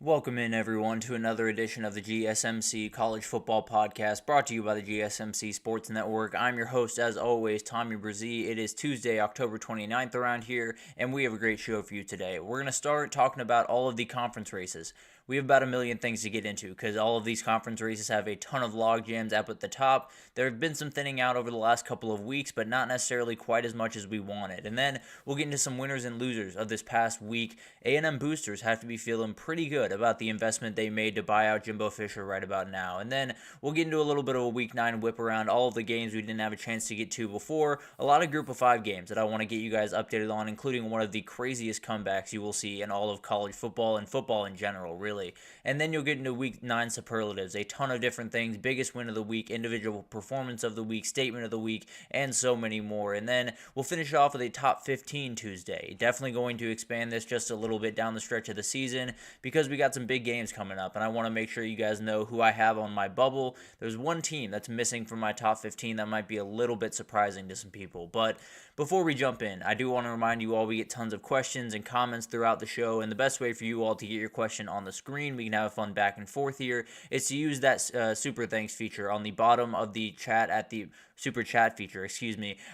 Welcome in, everyone, to another edition of the GSMC College Football Podcast, brought to you by the GSMC Sports Network. I'm your host, as always, Tommy Brzee. It is Tuesday, October 29th around here, and we have a great show for you today. We're going to start talking about all of the conference races. We have about a million things to get into because all of these conference races have a ton of logjams up at the top. There have been some thinning out over the last couple of weeks, but not necessarily quite as much as we wanted. And then we'll get into some winners and losers of this past week. A&M boosters have to be feeling pretty good about the investment they made to buy out Jimbo Fisher right about now. And then we'll get into a little bit of a Week 9 whip around all of the games we didn't have a chance to get to before. A lot of Group of 5 games that I want to get you guys updated on, including one of the craziest comebacks you will see in all of college football and football in general, really. And then you'll get into Week 9 superlatives, a ton of different things, biggest win of the week, individual performance of the week, statement of the week, and so many more. And then we'll finish off with a top 15 Tuesday. Definitely going to expand this just a little bit down the stretch of the season because we got some big games coming up, and I want to make sure you guys know who I have on my bubble. There's one team that's missing from my top 15 that might be a little bit surprising to some people. But before we jump in, I do want to remind you all we get tons of questions and comments throughout the show, and the best way for you all to get your question on the screen, we can have fun back and forth here, is to use that super thanks feature on the bottom of the chat at the super chat feature,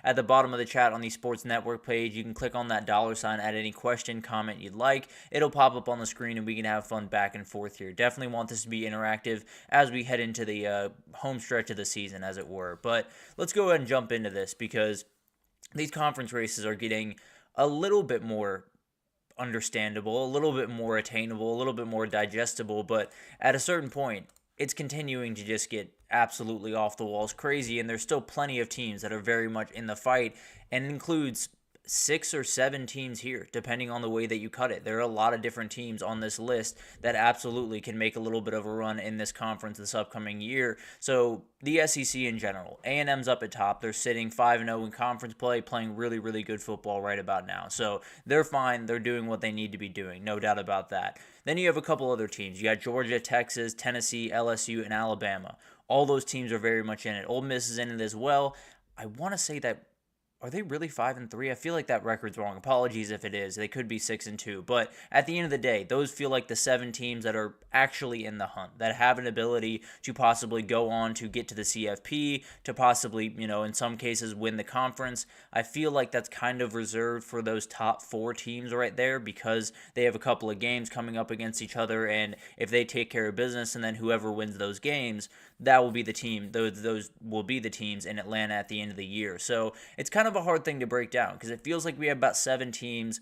at the bottom of the chat on the Sports Network page. You can click on that $sign, add any question, comment you'd like. It'll pop up on the screen and we can have fun back and forth here. Definitely want this to be interactive as we head into the home stretch of the season, as it were. But let's go ahead and jump into this because these conference races are getting a little bit more understandable, a little bit more attainable, a little bit more digestible, but at a certain point, it's continuing to just get absolutely off the walls crazy, and there's still plenty of teams that are very much in the fight, and it includes 6 or 7 teams here, depending on the way that you cut it. There are a lot of different teams on this list that absolutely can make a little bit of a run in this conference this upcoming year. So the SEC in general, A&M's up at top. They're sitting 5-0 in conference play, playing really, really good football right about now. So they're fine. They're doing what they need to be doing, no doubt about that. Then you have a couple other teams. You got Georgia, Texas, Tennessee, LSU, and Alabama. All those teams are very much in it. Ole Miss is in it as well. I want to say that, are they really 5-3? I feel like that record's wrong. Apologies if it is. They could be 6-2. But at the end of the day, those feel like the 7 teams that are actually in the hunt, that have an ability to possibly go on to get to the CFP, to possibly, in some cases win the conference. I feel like that's kind of reserved for those top 4 teams right there because they have a couple of games coming up against each other, and if they take care of business and then whoever wins those games, that will be the team. Those will be the teams in Atlanta at the end of the year. So it's kind of a hard thing to break down because it feels like we have about 7 teams.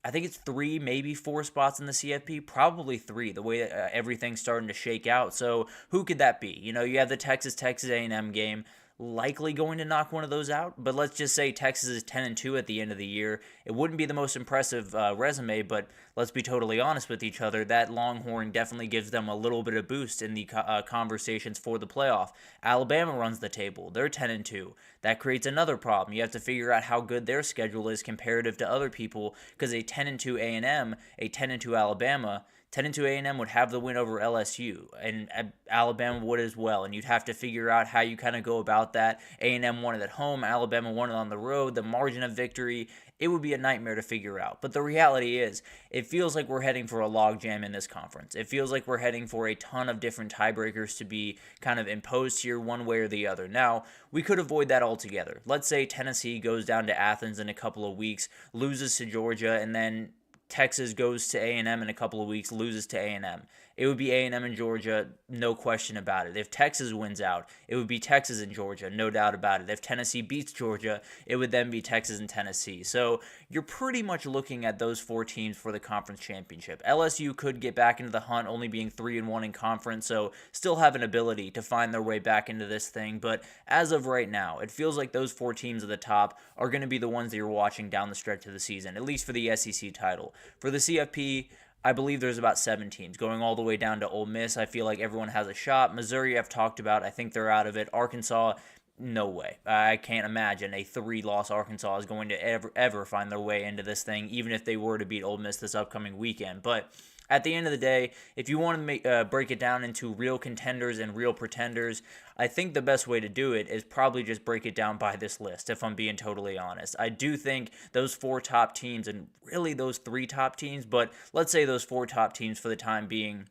I think it's 3, maybe 4 spots in the CFP, probably 3, the way that everything's starting to shake out. So who could that be? You have the Texas A&M game, likely going to knock one of those out, but let's just say Texas is 10-2 at the end of the year. It wouldn't be the most impressive resume, but let's be totally honest with each other. That Longhorn definitely gives them a little bit of boost in the conversations for the playoff. Alabama runs the table. They're 10-2. That creates another problem. You have to figure out how good their schedule is comparative to other people because a 10-2 A&M, a 10-2 Alabama, 10-2 A&M would have the win over LSU, and Alabama would as well, and you'd have to figure out how you kind of go about that. A&M won it at home, Alabama won it on the road, the margin of victory, it would be a nightmare to figure out. But the reality is, it feels like we're heading for a logjam in this conference. It feels like we're heading for a ton of different tiebreakers to be kind of imposed here one way or the other. Now, we could avoid that altogether. Let's say Tennessee goes down to Athens in a couple of weeks, loses to Georgia, and then Texas goes to A&M in a couple of weeks, loses to A&M. It would be A&M and Georgia, no question about it. If Texas wins out, it would be Texas and Georgia, no doubt about it. If Tennessee beats Georgia, it would then be Texas and Tennessee. So you're pretty much looking at those 4 teams for the conference championship. LSU could get back into the hunt, only being 3-1 in conference, so still have an ability to find their way back into this thing. But as of right now, it feels like those 4 teams at the top are going to be the ones that you're watching down the stretch of the season, at least for the SEC title. For the CFP, I believe there's about 7 teams going all the way down to Ole Miss. I feel like everyone has a shot. Missouri, I've talked about. I think they're out of it. Arkansas, no way. I can't imagine a 3-loss Arkansas is going to ever find their way into this thing, even if they were to beat Ole Miss this upcoming weekend. But At the end of the day, if you want to break it down into real contenders and real pretenders, I think the best way to do it is probably just break it down by this list, if I'm being totally honest. I do think those 4 top teams, and really those 3 top teams, but let's say those 4 top teams for the time being,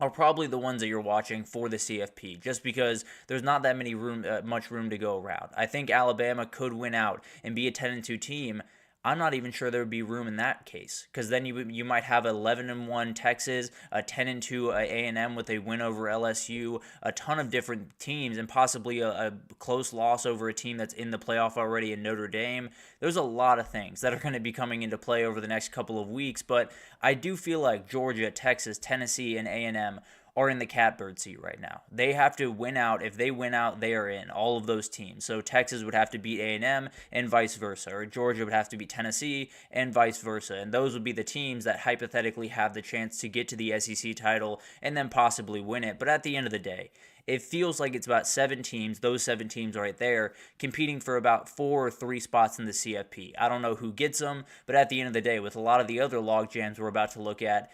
are probably the ones that you're watching for the CFP, just because there's not that much room to go around. I think Alabama could win out and be a 10-2 team. I'm not even sure there would be room in that case, because then you might have 11-1 Texas, a 10-2 A&M with a win over LSU, a ton of different teams, and possibly a close loss over a team that's in the playoff already in Notre Dame. There's a lot of things that are going to be coming into play over the next couple of weeks, but I do feel like Georgia, Texas, Tennessee, and A&M are in the catbird seat right now. They have to win out. If they win out, they are in, all of those teams. So Texas would have to beat A&M and vice versa, or Georgia would have to beat Tennessee and vice versa. And those would be the teams that hypothetically have the chance to get to the SEC title and then possibly win it. But at the end of the day, it feels like it's about 7 teams, those 7 teams right there, competing for about 4 or 3 spots in the CFP. I don't know who gets them, but at the end of the day, with a lot of the other logjams we're about to look at,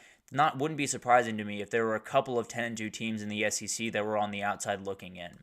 wouldn't be surprising to me if there were a couple of 10-2 teams in the SEC that were on the outside looking in.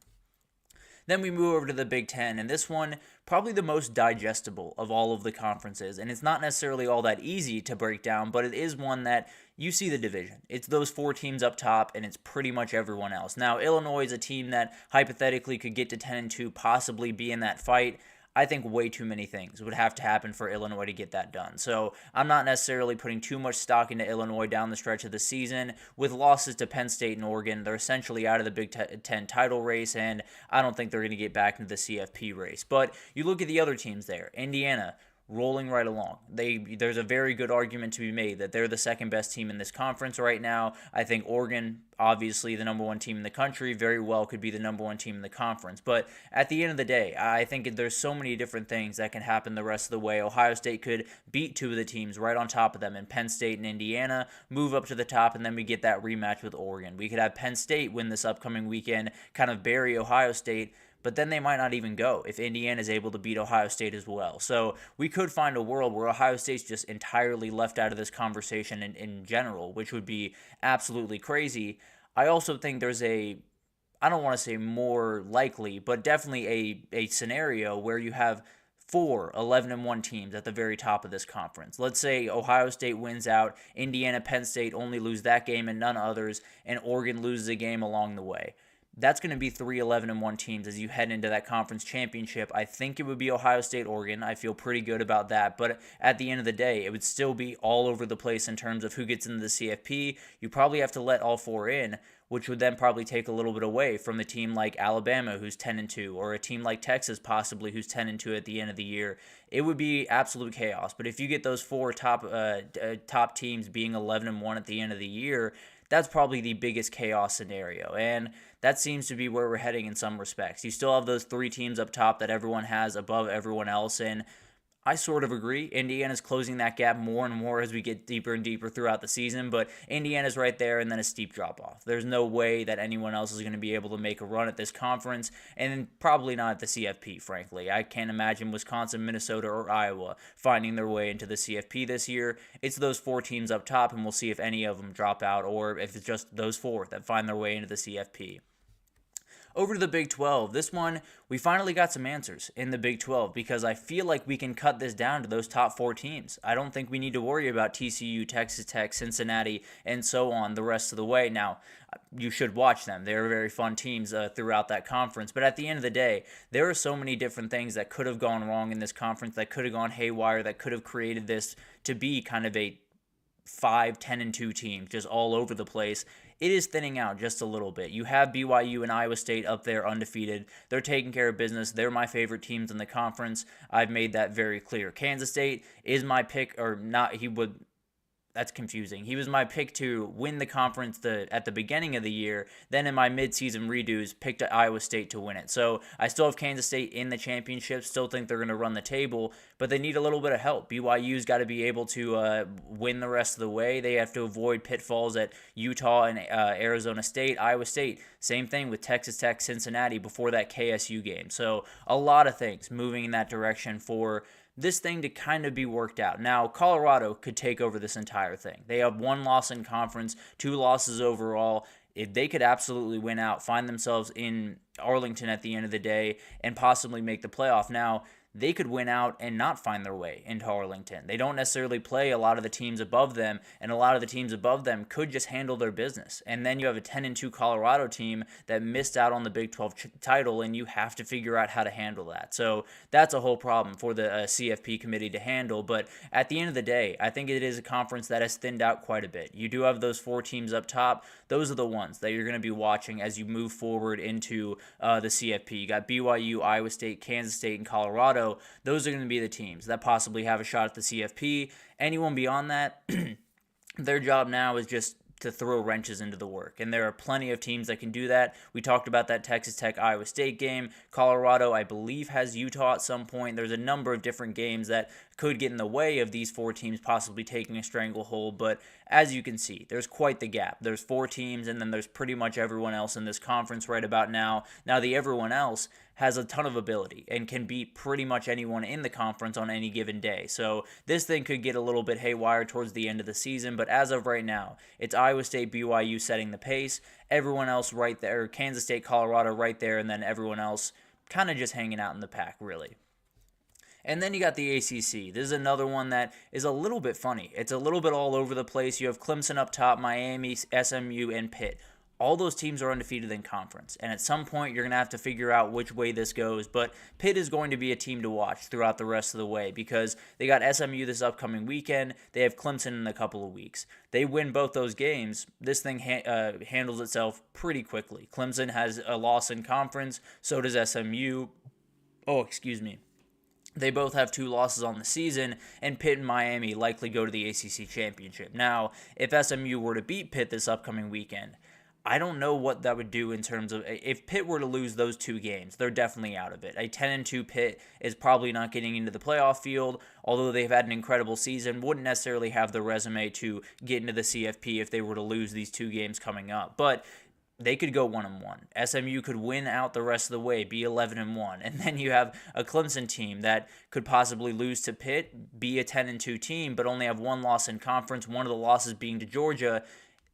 Then we move over to the Big Ten, and this one, probably the most digestible of all of the conferences, and it's not necessarily all that easy to break down, but it is one that you see the division. It's those 4 teams up top, and it's pretty much everyone else. Now, Illinois is a team that hypothetically could get to 10-2, possibly be in that fight. I think way too many things would have to happen for Illinois to get that done. So I'm not necessarily putting too much stock into Illinois down the stretch of the season. With losses to Penn State and Oregon, they're essentially out of the Big Ten title race, and I don't think they're going to get back into the CFP race. But you look at the other teams there. Indiana, rolling right along. There's a very good argument to be made that they're the second best team in this conference right now. I think Oregon, obviously the number 1 team in the country, very well could be the number 1 team in the conference. But at the end of the day, I think there's so many different things that can happen the rest of the way. Ohio State could beat 2 of the teams right on top of them in Penn State and Indiana, move up to the top, and then we get that rematch with Oregon. We could have Penn State win this upcoming weekend, kind of bury Ohio State, but then they might not even go if Indiana is able to beat Ohio State as well. So we could find a world where Ohio State's just entirely left out of this conversation in general, which would be absolutely crazy. I also think there's I don't want to say more likely, but definitely a scenario where you have 4 11-1 teams at the very top of this conference. Let's say Ohio State wins out, Indiana, Penn State only lose that game and none others, and Oregon loses a game along the way. That's going to be 3 11-1 teams as you head into that conference championship. I think it would be Ohio State, Oregon. I feel pretty good about that. But at the end of the day, it would still be all over the place in terms of who gets into the CFP. You probably have to let all 4 in, which would then probably take a little bit away from a team like Alabama, who's 10-2, or a team like Texas, possibly, who's 10-2 at the end of the year. It would be absolute chaos. But if you get those 4 top teams being 11-1 at the end of the year, that's probably the biggest chaos scenario. And that seems to be where we're heading in some respects. You still have those 3 teams up top that everyone has above everyone else, and I sort of agree. Indiana's closing that gap more and more as we get deeper and deeper throughout the season, but Indiana's right there and then a steep drop-off. There's no way that anyone else is going to be able to make a run at this conference, and probably not at the CFP, frankly. I can't imagine Wisconsin, Minnesota, or Iowa finding their way into the CFP this year. It's those 4 teams up top, and we'll see if any of them drop out or if it's just those 4 that find their way into the CFP. Over to the Big 12. This one, we finally got some answers in the Big 12 because I feel like we can cut this down to those top 4 teams. I don't think we need to worry about TCU, Texas Tech, Cincinnati, and so on the rest of the way. Now, you should watch them. They're very fun teams throughout that conference. But at the end of the day, there are so many different things that could have gone wrong in this conference, that could have gone haywire, that could have created this to be kind of a 5, 10-2 teams just all over the place. It is thinning out just a little bit. You have BYU and Iowa State up there undefeated. They're taking care of business. They're my favorite teams in the conference. I've made that very clear. Kansas State is my pick, or not. That's confusing. He was my pick to win the conference at the beginning of the year. Then in my midseason redos, picked Iowa State to win it. So I still have Kansas State in the championship. Still think they're going to run the table, but they need a little bit of help. BYU's got to be able to win the rest of the way. They have to avoid pitfalls at Utah and Arizona State. Iowa State, same thing with Texas Tech, Cincinnati before that KSU game. So a lot of things moving in that direction for this thing to kind of be worked out. Now, Colorado could take over this entire thing. They have 1 loss in conference, 2 losses overall. If they could absolutely win out, find themselves in Arlington at the end of the day, and possibly make the playoff. Now, they could win out and not find their way into Arlington. They don't necessarily play a lot of the teams above them, and a lot of the teams above them could just handle their business. And then you have a 10-2 Colorado team that missed out on the Big 12 title, and you have to figure out how to handle that. So that's a whole problem for the CFP committee to handle. But at the end of the day, I think it is a conference that has thinned out quite a bit. You do have those 4 teams up top. Those are the ones that you're going to be watching as you move forward into the CFP. You got BYU, Iowa State, Kansas State, and Colorado. Those are going to be the teams that possibly have a shot at the CFP. Anyone beyond that, their job now is just to throw wrenches into the work. And there are plenty of teams that can do that. We talked about that Texas Tech Iowa State game. Colorado, I believe, has Utah at some point. There's a number of different games that could get in the way of these 4 teams possibly taking a stranglehold. But as you can see, there's quite the gap. There's 4 teams, and then there's pretty much everyone else in this conference right about now. Now, the everyone else has a ton of ability and can beat pretty much anyone in the conference on any given day. So this thing could get a little bit haywire towards the end of the season, but as of right now, it's Iowa State, BYU setting the pace, everyone else right there, Kansas State, Colorado right there, and then everyone else kind of just hanging out in the pack, really. And then you got the ACC. This is another one that is a little bit funny. It's a little bit all over the place. You have Clemson up top, Miami, SMU, and Pitt. All those teams are undefeated in conference, and at some point you're going to have to figure out which way this goes, but Pitt is going to be a team to watch throughout the rest of the way because they got SMU this upcoming weekend, they have Clemson in a couple of weeks. They win both those games, this thing handles itself pretty quickly. Clemson has a loss in conference, so does SMU. They both have 2 losses on the season, and Pitt and Miami likely go to the ACC championship. Now, if SMU were to beat Pitt this upcoming weekend, I don't know what that would do in terms of if Pitt were to lose those 2 games, they're definitely out of it. A 10-2 Pitt is probably not getting into the playoff field, although they've had an incredible season, wouldn't necessarily have the resume to get into the CFP if they were to lose these 2 games coming up. But they could go 1-1. SMU could win out the rest of the way, be 11-1, and then you have a Clemson team that could possibly lose to Pitt, be a 10-2 team, but only have 1 loss in conference, one of the losses being to Georgia.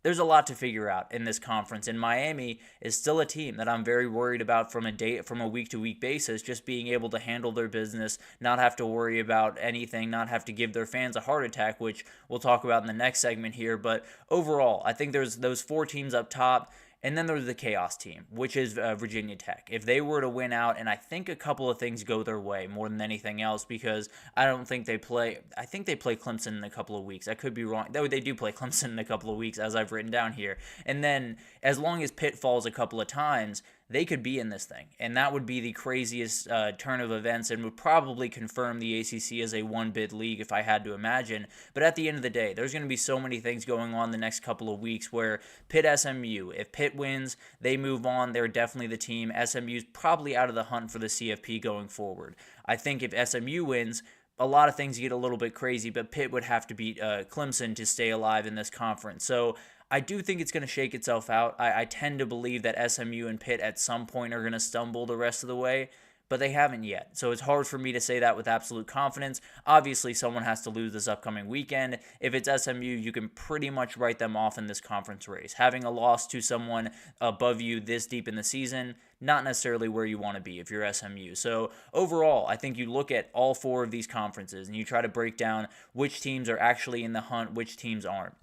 There's a lot to figure out in this conference, and Miami is still a team that I'm very worried about from a week-to-week basis, just being able to handle their business, not have to worry about anything, not have to give their fans a heart attack, which we'll talk about in the next segment here. But overall, I think there's those 4 teams up top. And then there's the chaos team, which is Virginia Tech. If they were to win out, and I think a couple of things go their way more than anything else, because I think they play Clemson in a couple of weeks. I could be wrong. They do play Clemson in a couple of weeks, as I've written down here. And then as long as Pitt falls a couple of times, they could be in this thing. And that would be the craziest turn of events and would probably confirm the ACC as a 1-bid league if I had to imagine. But at the end of the day, there's going to be so many things going on the next couple of weeks where Pitt SMU, if Pitt wins, they move on. They're definitely the team. SMU's probably out of the hunt for the CFP going forward. I think if SMU wins, a lot of things get a little bit crazy, but Pitt would have to beat Clemson to stay alive in this conference. So I do think it's going to shake itself out. I tend to believe that SMU and Pitt at some point are going to stumble the rest of the way, but they haven't yet. So it's hard for me to say that with absolute confidence. Obviously, someone has to lose this upcoming weekend. If it's SMU, you can pretty much write them off in this conference race. Having a loss to someone above you this deep in the season, not necessarily where you want to be if you're SMU. So overall, I think you look at all 4 of these conferences and you try to break down which teams are actually in the hunt, which teams aren't.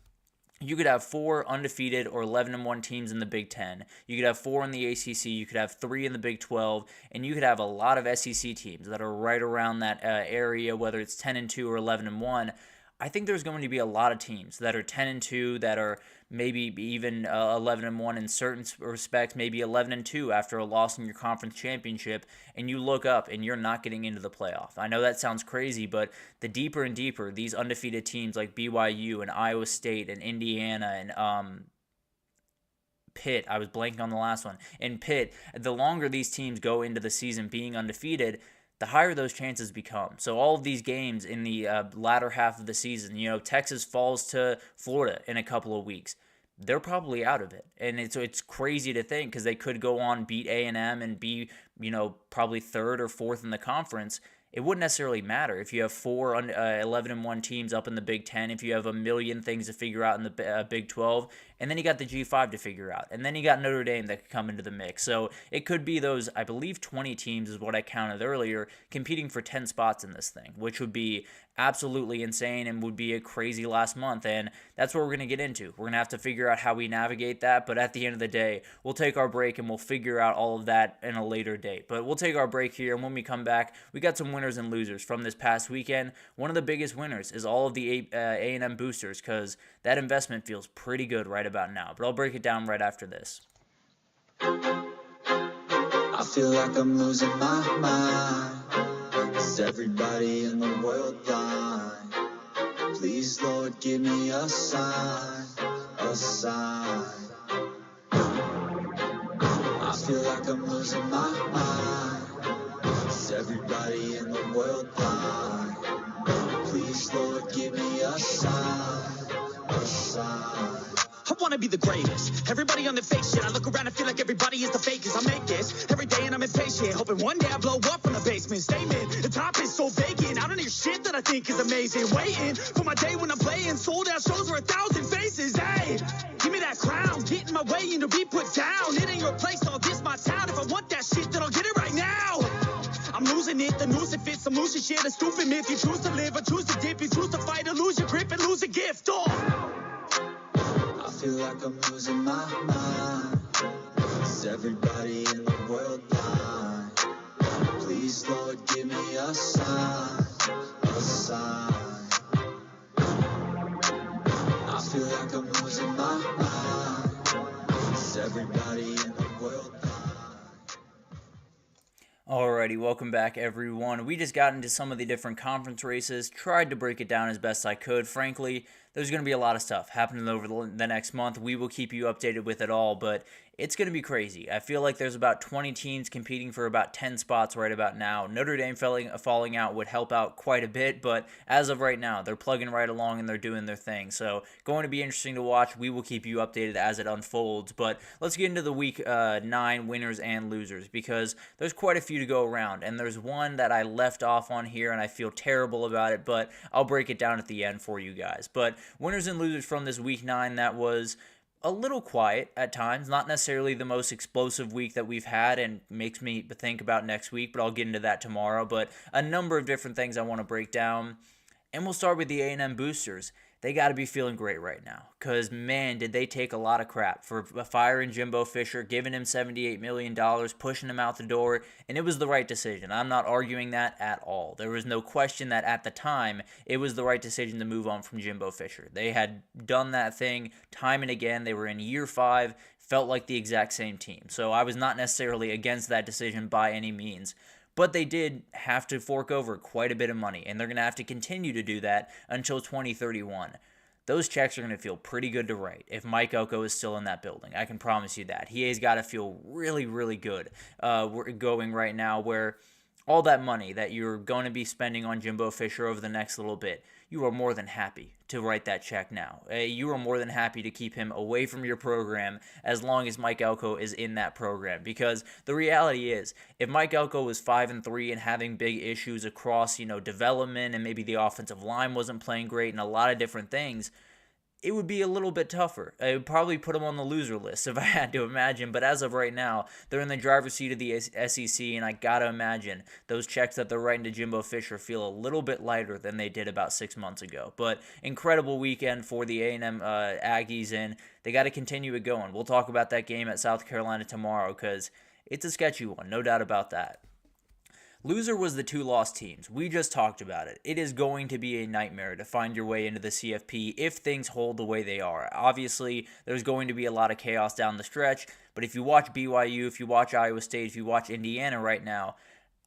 You could have 4 undefeated or 11-1 teams in the Big Ten. You could have 4 in the ACC. You could have 3 in the Big 12. And you could have a lot of SEC teams that are right around that area, whether it's 10-2 or 11-1. I think there's going to be a lot of teams that are 10-2, that are maybe even 11-1 in certain respects, maybe 11-2 after a loss in your conference championship, and you look up and you're not getting into the playoff. I know that sounds crazy, but the deeper and deeper these undefeated teams like BYU and Iowa State and Indiana and Pitt, I was blanking on the last one, and Pitt, the longer these teams go into the season being undefeated, the higher those chances become. So all of these games in the latter half of the season, Texas falls to Florida in a couple of weeks, they're probably out of it. And it's crazy to think because they could go on, beat A&M and be, probably 3rd or 4th in the conference. it wouldn't necessarily matter if you have 11-1 teams up in the Big Ten, if you have a million things to figure out in the Big 12, and then you got the G5 to figure out, and then you got Notre Dame that could come into the mix. So it could be those, I believe 20 teams is what I counted earlier, competing for 10 spots in this thing, which would be absolutely insane and would be a crazy last month. And that's what we're going to get into. We're going to have to figure out how we navigate that. But at the end of the day, we'll take our break and we'll figure out all of that in a later date. But we'll take our break here. And when we come back, we got some winners and losers from this past weekend. One of the biggest winners is all of the A&M boosters, because that investment feels pretty good right about now. But I'll break it down right after this. I feel like I'm losing my mind. Is everybody in the world blind? Please, Lord, give me a sign, a sign. I feel like I'm losing my mind. Is everybody in the world blind? Please, Lord, give me a sign, a sign. I wanna be the greatest. Everybody on the fake shit. I look around and feel like everybody is the fakest. I make this every day and I'm impatient, hoping one day I blow up from the basement. Statement, the top is so vacant. I don't hear shit that I think is amazing. Waiting for my day when I'm playing sold out shows for 1,000 faces. Hey, give me that crown. Get in my way and to be put down. It ain't your place, all this my town. If I want that shit, then I'll get it right now. I'm losing it, the noose it fits. I'm losing shit, a stupid myth. You choose to live or choose to dip. You choose to fight or lose your grip and lose a gift. I feel like I'm losing my mind. Is everybody in the world blind? Please, Lord, give me a sign, a sign. I feel like I'm losing my mind. Is everybody in the world blind? Alrighty, welcome back everyone. We just got into some of the different conference races, tried to break it down as best I could. Frankly, there's going to be a lot of stuff happening over the next month. We will keep you updated with it all, but it's going to be crazy. I feel like there's about 20 teams competing for about 10 spots right about now. Notre Dame falling out would help out quite a bit, but as of right now, they're plugging right along and they're doing their thing. So going to be interesting to watch. We will keep you updated as it unfolds, but let's get into the week 9 winners and losers, because there's quite a few to go around, and there's one that I left off on here and I feel terrible about it, but I'll break it down at the end for you guys. But winners and losers from this week 9, that was a little quiet at times, not necessarily the most explosive week that we've had, and makes me think about next week, but I'll get into that tomorrow. But a number of different things I want to break down, and we'll start with the A&M boosters. They got to be feeling great right now, because, man, did they take a lot of crap for firing Jimbo Fisher, giving him $78 million, pushing him out the door, and it was the right decision. I'm not arguing that at all. There was no question that at the time, it was the right decision to move on from Jimbo Fisher. They had done that thing time and again. They were in year 5, felt like the exact same team. So I was not necessarily against that decision by any means. But they did have to fork over quite a bit of money, and they're going to have to continue to do that until 2031. Those checks are going to feel pretty good to write if Mike Elko is still in that building. I can promise you that. He has got to feel really, really good going right now, where all that money that you're going to be spending on Jimbo Fisher over the next little bit, you are more than happy to write that check now. You are more than happy to keep him away from your program as long as Mike Elko is in that program. Because the reality is, if Mike Elko was 5-3 and having big issues across, development, and maybe the offensive line wasn't playing great and a lot of different things, it would be a little bit tougher. I would probably put them on the loser list if I had to imagine, but as of right now, they're in the driver's seat of the SEC, and I gotta imagine those checks that they're writing to Jimbo Fisher feel a little bit lighter than they did about 6 months ago. But incredible weekend for the A&M Aggies, and they got to continue it going. We'll talk about that game at South Carolina tomorrow, because it's a sketchy one, no doubt about that. Loser was the 2 lost teams. We just talked about it. It is going to be a nightmare to find your way into the CFP if things hold the way they are. Obviously, there's going to be a lot of chaos down the stretch, but if you watch BYU, if you watch Iowa State, if you watch Indiana right now,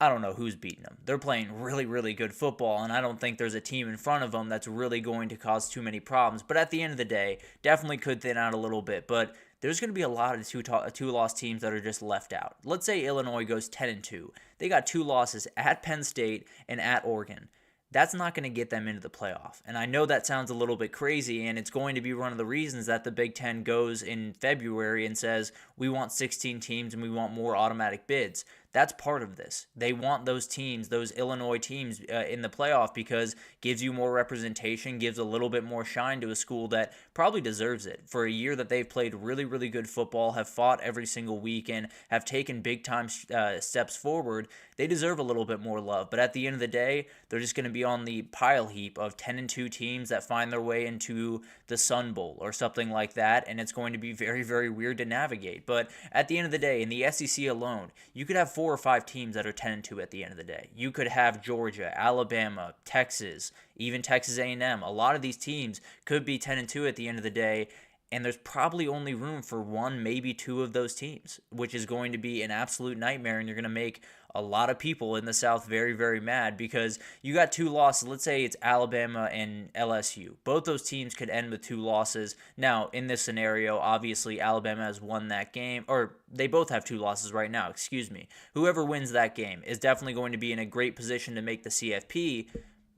I don't know who's beating them. They're playing really, really good football, and I don't think there's a team in front of them that's really going to cause too many problems. But at the end of the day, definitely could thin out a little bit. But there's going to be a lot of two lost teams that are just left out. Let's say Illinois goes 10-2. They got 2 losses at Penn State and at Oregon. That's not going to get them into the playoff. And I know that sounds a little bit crazy, and it's going to be one of the reasons that the Big Ten goes in February and says, we want 16 teams and we want more automatic bids. that's part of this. They want those teams, those Illinois teams in the playoff because gives you more representation, gives a little bit more shine to a school that probably deserves it. For a year that they've played really, really good football, have fought every single week, and have taken big time steps forward, they deserve a little bit more love. But at the end of the day, they're just going to be on the pile heap of 10-2 teams that find their way into the Sun Bowl or something like that, and it's going to be very, very weird to navigate. But at the end of the day, in the SEC alone, you could have 4 or 5 teams that are 10-2 at the end of the day. You could have Georgia, Alabama, Texas, even Texas A&M. A lot of these teams could be 10-2 at the end of the day, and there's probably only room for 1, maybe 2 of those teams, which is going to be an absolute nightmare, and you're going to make a lot of people in the South very, very mad because you got 2 losses. Let's say it's Alabama and LSU. Both those teams could end with 2 losses. Now, in this scenario, obviously Alabama has won that game, or they both have 2 losses right now, excuse me. Whoever wins that game is definitely going to be in a great position to make the CFP.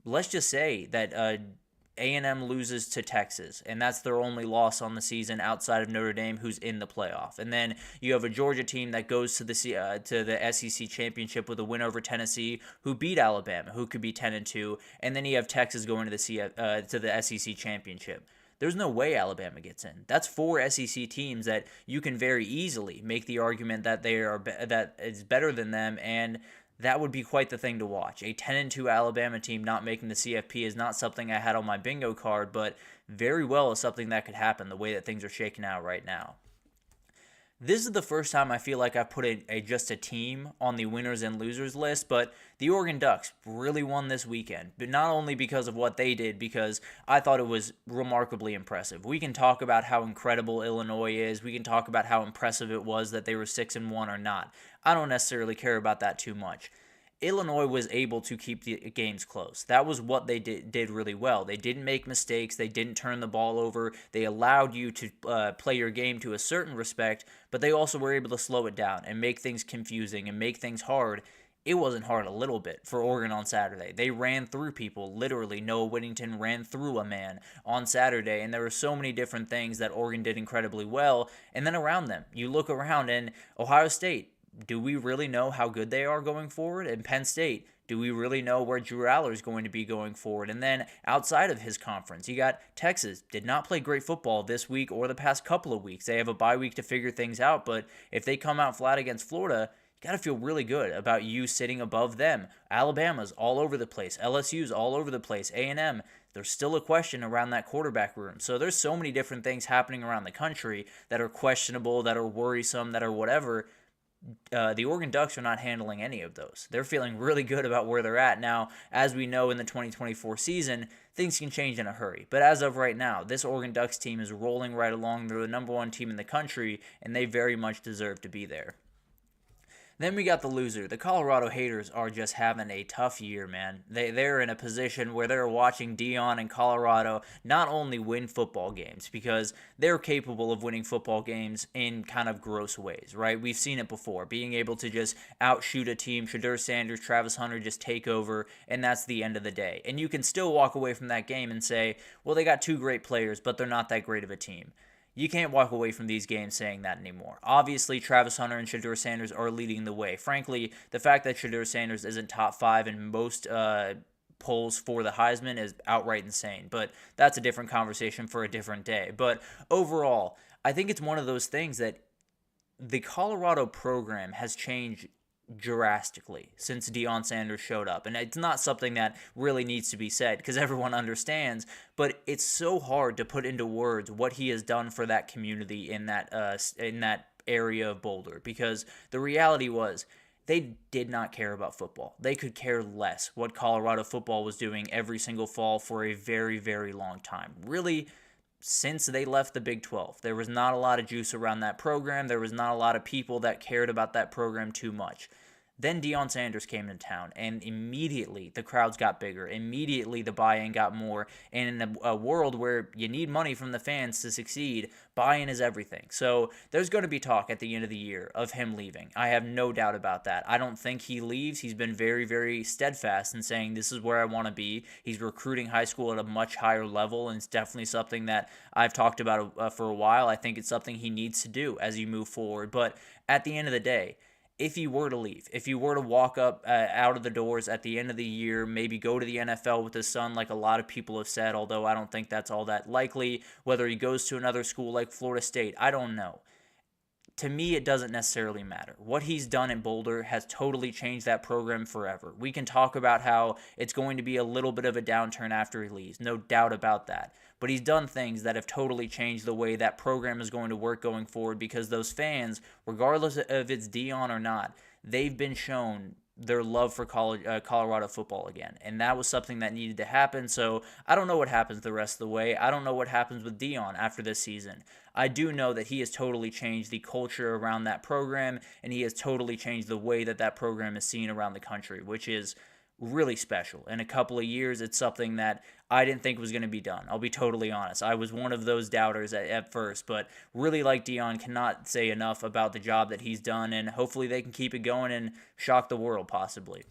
Let's just say that A&M loses to Texas, and that's their only loss on the season outside of Notre Dame, who's in the playoff. And then you have a Georgia team that goes to the SEC championship with a win over Tennessee, who beat Alabama, who could be 10-2, and then you have Texas going to the SEC championship. There's no way Alabama gets in. That's 4 SEC teams that you can very easily make the argument that that is better than them, and that would be quite the thing to watch. A 10-2 Alabama team not making the CFP is not something I had on my bingo card, but very well is something that could happen the way that things are shaking out right now. This is the first time I feel like I've put just a team on the winners and losers list, but the Oregon Ducks really won this weekend. But not only because of what they did, because I thought it was remarkably impressive. We can talk about how incredible Illinois is. We can talk about how impressive it was that they were 6-1 or not. I don't necessarily care about that too much. Illinois was able to keep the games close. That was what they did really well. They didn't make mistakes. They didn't turn the ball over. They allowed you to play your game to a certain respect, but they also were able to slow it down and make things confusing and make things hard. It wasn't hard a little bit for Oregon on Saturday. They ran through people. Literally, Noah Whittington ran through a man on Saturday, and there were so many different things that Oregon did incredibly well. And then around them, you look around, and Ohio State, do we really know how good they are going forward? And Penn State, do we really know where Drew Aller is going to be going forward? And then outside of his conference, you got Texas, did not play great football this week or the past couple of weeks. They have a bye week to figure things out, but if they come out flat against Florida, you got to feel really good about you sitting above them. Alabama's all over the place. LSU's all over the place. A&M, there's still a question around that quarterback room. So there's so many different things happening around the country that are questionable, that are worrisome, that are whatever. The Oregon Ducks are not handling any of those. They're feeling really good about where they're at. Now, as we know in the 2024 season, things can change in a hurry. But as of right now, this Oregon Ducks team is rolling right along. They're the number 1 team in the country, and they very much deserve to be there. Then we got the loser. The Colorado haters are just having a tough year, man. They're in a position where they're watching Deion and Colorado not only win football games, because they're capable of winning football games in kind of gross ways, right? We've seen it before, being able to just outshoot a team, Shedeur Sanders, Travis Hunter just take over, and that's the end of the day. And you can still walk away from that game and say, well, they got 2 great players, but they're not that great of a team. You can't walk away from these games saying that anymore. Obviously, Travis Hunter and Shedeur Sanders are leading the way. Frankly, the fact that Shedeur Sanders isn't top 5 in most polls for the Heisman is outright insane. But that's a different conversation for a different day. But overall, I think it's one of those things that the Colorado program has changed drastically since Deion Sanders showed up. And it's not something that really needs to be said because everyone understands, but it's so hard to put into words what he has done for that community in that area of Boulder, because the reality was they did not care about football. They could care less what Colorado football was doing every single fall for a very, very long time. Really, since they left the Big 12, there was not a lot of juice around that program. There was not a lot of people that cared about that program too much. Then Deion Sanders came into town, and immediately the crowds got bigger. Immediately the buy-in got more. And in a world where you need money from the fans to succeed, buy-in is everything. So there's going to be talk at the end of the year of him leaving. I have no doubt about that. I don't think he leaves. He's been very, very steadfast in saying this is where I want to be. He's recruiting high school at a much higher level, and it's definitely something that I've talked about for a while. I think it's something he needs to do as you move forward. But at the end of the day, if he were to leave, if he were to walk up out of the doors at the end of the year, maybe go to the NFL with his son like a lot of people have said, although I don't think that's all that likely, whether he goes to another school like Florida State, I don't know. To me, it doesn't necessarily matter. What he's done in Boulder has totally changed that program forever. We can talk about how it's going to be a little bit of a downturn after he leaves, no doubt about that. But he's done things that have totally changed the way that program is going to work going forward, because those fans, regardless of it's Dion or not, they've been shown their love for Colorado football again. And that was something that needed to happen. So I don't know what happens the rest of the way. I don't know what happens with Dion after this season. I do know that he has totally changed the culture around that program, and he has totally changed the way that that program is seen around the country, which is really special. In a couple of years, it's something that I didn't think was going to be done. I'll be totally honest. I was one of those doubters at first, but really like Dion, cannot say enough about the job that he's done, and hopefully they can keep it going and shock the world possibly.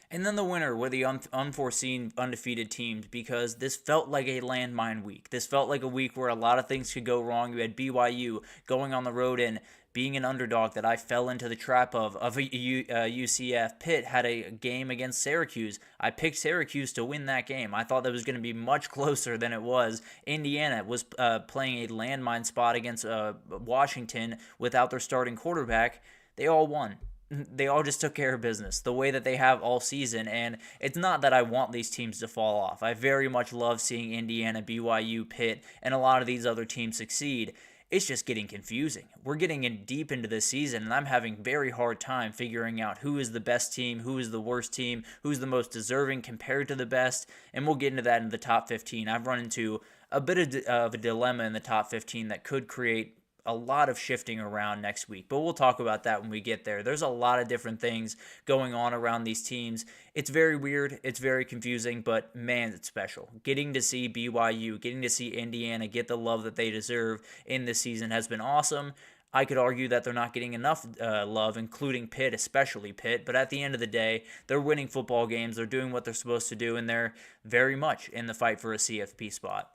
And then the winner were the unforeseen undefeated teams, because this felt like a landmine week. This felt like a week where a lot of things could go wrong. You had BYU going on the road and being an underdog that I fell into the trap of UCF. Pitt had a game against Syracuse. I picked Syracuse to win that game. I thought that was going to be much closer than it was. Indiana was playing a landmine spot against Washington without their starting quarterback. They all won. They all just took care of business the way that they have all season, and it's not that I want these teams to fall off. I very much love seeing Indiana, BYU, Pitt, and a lot of these other teams succeed. It's just getting confusing. We're getting in deep into this season, and I'm having very hard time figuring out who is the best team, who is the worst team, who's the most deserving compared to the best, and we'll get into that in the top 15. I've run into a bit of a dilemma in the top 15 that could create a lot of shifting around next week, but we'll talk about that when we get there. There's a lot of different things going on around these teams. It's very weird, it's very confusing, but man, it's special. Getting to see BYU, getting to see Indiana get the love that they deserve in this season has been awesome. I could argue that they're not getting enough love, including Pitt, especially Pitt, but at the end of the day, they're winning football games, they're doing what they're supposed to do, and they're very much in the fight for a CFP spot.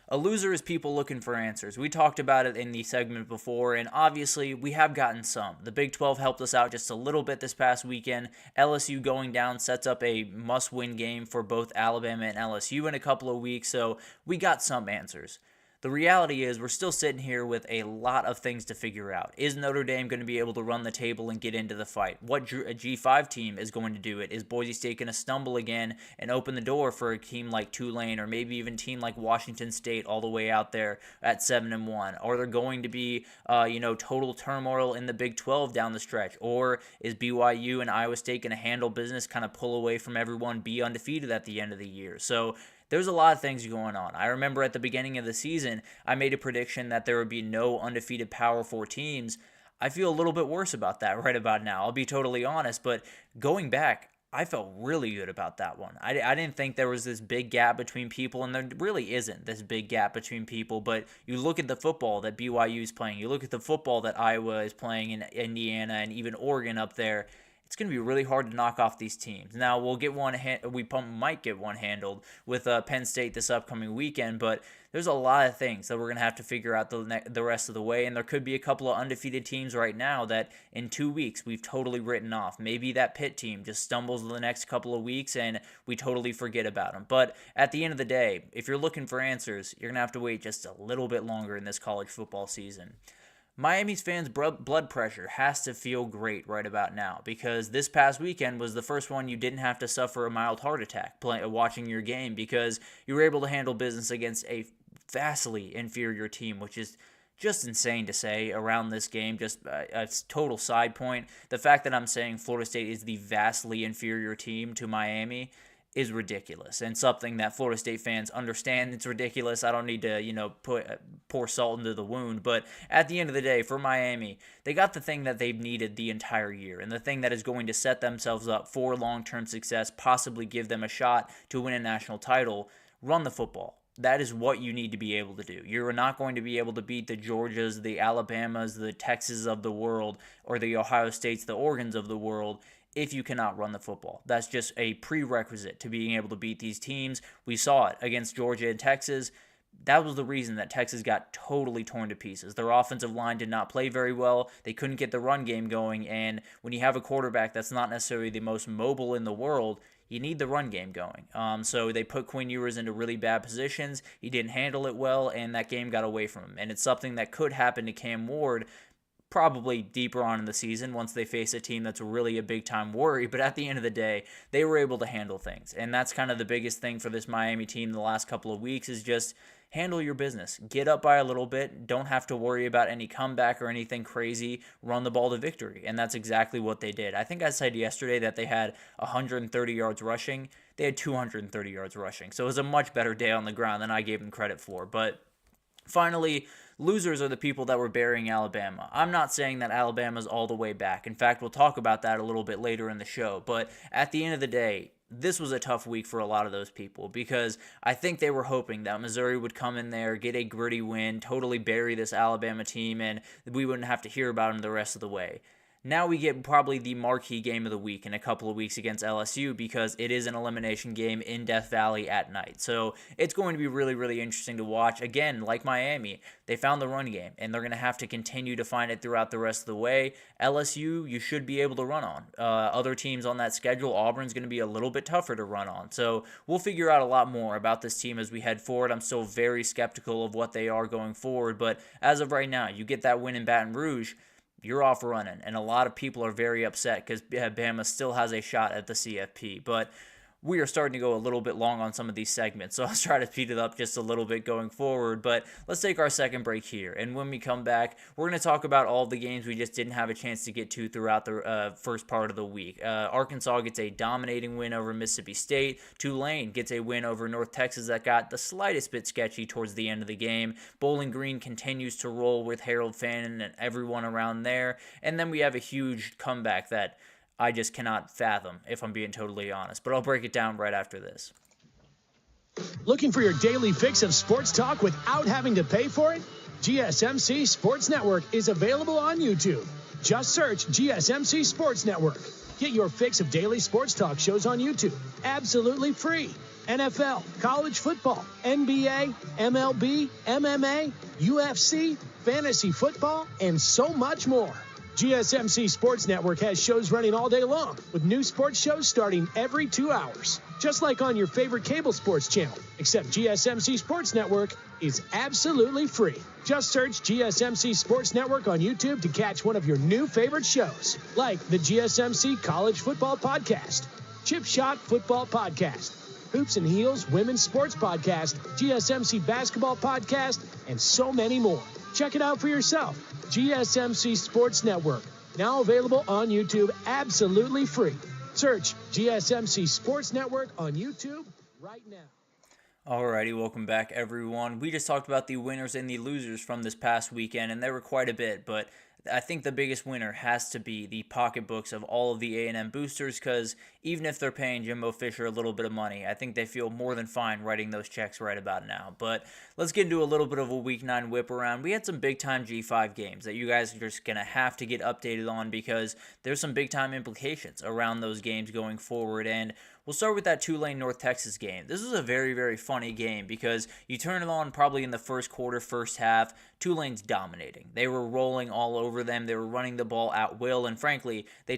A loser is people looking for answers. We talked about it in the segment before, and obviously we have gotten some. The Big 12 helped us out just a little bit this past weekend. LSU going down sets up a must-win game for both Alabama and LSU in a couple of weeks, so we got some answers. The reality is we're still sitting here with a lot of things to figure out. Is Notre Dame going to be able to run the table and get into the fight? What a G5 team is going to do it? Is Boise State going to stumble again and open the door for a team like Tulane, or maybe even a team like Washington State all the way out there at 7-1? Are there going to be total turmoil in the Big 12 down the stretch? Or is BYU and Iowa State going to handle business, kind of pull away from everyone, be undefeated at the end of the year? So there's a lot of things going on. I remember at the beginning of the season, I made a prediction that there would be no undefeated Power 4 teams. I feel a little bit worse about that right about now. I'll be totally honest, but going back, I felt really good about that one. I didn't think there was this big gap between people, and there really isn't this big gap between people, but you look at the football that BYU is playing, you look at the football that Iowa is playing in Indiana and even Oregon up there, it's going to be really hard to knock off these teams. Now, we might get one handled with Penn State this upcoming weekend, but there's a lot of things that we're going to have to figure out the rest of the way, and there could be a couple of undefeated teams right now that in 2 weeks we've totally written off. Maybe that Pitt team just stumbles the next couple of weeks and we totally forget about them. But at the end of the day, if you're looking for answers, you're going to have to wait just a little bit longer in this college football season. Miami's fans' blood pressure has to feel great right about now, because this past weekend was the first one you didn't have to suffer a mild heart attack watching your game, because you were able to handle business against a vastly inferior team, which is just insane to say around this game. Just a total side point. The fact that I'm saying Florida State is the vastly inferior team to Miami is ridiculous, and something that Florida State fans understand. It's ridiculous. I don't need to, pour salt into the wound, but at the end of the day, for Miami, they got the thing that they've needed the entire year, and the thing that is going to set themselves up for long-term success, possibly give them a shot to win a national title. Run the football. That is what you need to be able to do. You're not going to be able to beat the Georgias, the Alabamas, the Texas of the world, or the Ohio States, the Oregons of the world, if you cannot run the football. That's just a prerequisite to being able to beat these teams. We saw it against Georgia and Texas. that was the reason that Texas got totally torn to pieces. Their offensive line did not play very well. They couldn't get the run game going, and when you have a quarterback that's not necessarily the most mobile in the world, you need the run game going. So they put Quinn Ewers into really bad positions. He didn't handle it well, and that game got away from him. And it's something that could happen to Cam Ward probably deeper on in the season once they face a team that's really a big-time worry. But at the end of the day, they were able to handle things. And that's kind of the biggest thing for this Miami team the last couple of weeks is just handle your business. Get up by a little bit. Don't have to worry about any comeback or anything crazy. Run the ball to victory. And that's exactly what they did. I think I said yesterday that they had 130 yards rushing. They had 230 yards rushing. So it was a much better day on the ground than I gave them credit for. But finally, losers are the people that were burying Alabama. I'm not saying that Alabama's all the way back. In fact, we'll talk about that a little bit later in the show. But at the end of the day, this was a tough week for a lot of those people because I think they were hoping that Missouri would come in there, get a gritty win, totally bury this Alabama team, and we wouldn't have to hear about them the rest of the way. Now we get probably the marquee game of the week in a couple of weeks against LSU because it is an elimination game in Death Valley at night. So it's going to be really, really interesting to watch. Again, like Miami, they found the run game, and they're going to have to continue to find it throughout the rest of the way. LSU, you should be able to run on. Other teams on that schedule, Auburn's going to be a little bit tougher to run on. So we'll figure out a lot more about this team as we head forward. I'm still very skeptical of what they are going forward, but as of right now, you get that win in Baton Rouge, you're off running, and a lot of people are very upset because Bama still has a shot at the CFP, but we are starting to go a little bit long on some of these segments, so I'll try to speed it up just a little bit going forward, but let's take our second break here, and when we come back, we're going to talk about all the games we just didn't have a chance to get to throughout the first part of the week. Arkansas gets a dominating win over Mississippi State. Tulane gets a win over North Texas that got the slightest bit sketchy towards the end of the game. Bowling Green continues to roll with Harold Fannin and everyone around there, and then we have a huge comeback that I just cannot fathom, if I'm being totally honest. But I'll break it down right after this. Looking for your daily fix of sports talk without having to pay for it? GSMC Sports Network is available on YouTube. Just search GSMC Sports Network. Get your fix of daily sports talk shows on YouTube, absolutely free. NFL, college football, NBA, MLB, MMA, UFC, fantasy football, and so much more. GSMC Sports Network has shows running all day long, with new sports shows starting every 2 hours. Just like on your favorite cable sports channel, except GSMC Sports Network is absolutely free. Just search GSMC Sports Network on YouTube to catch one of your new favorite shows, like the GSMC College Football Podcast, Chip Shot Football Podcast, Hoops and Heels Women's Sports Podcast, GSMC Basketball Podcast, and so many more. Check it out for yourself. GSMC Sports Network, now available on YouTube absolutely free. Search GSMC Sports Network on YouTube right now. Alrighty, welcome back everyone. We just talked about the winners and the losers from this past weekend, and there were quite a bit, but I think the biggest winner has to be the pocketbooks of all of the A&M boosters because even if they're paying Jimbo Fisher a little bit of money, I think they feel more than fine writing those checks right about now. But let's get into a little bit of a Week 9 whip around. We had some big-time G5 games that you guys are just going to have to get updated on because there's some big-time implications around those games going forward, and we'll start with that Tulane North Texas game. This was a very, very funny game because you turn it on probably in the first quarter, first half. Tulane's dominating. They were rolling all over them. They were running the ball at will, and frankly, they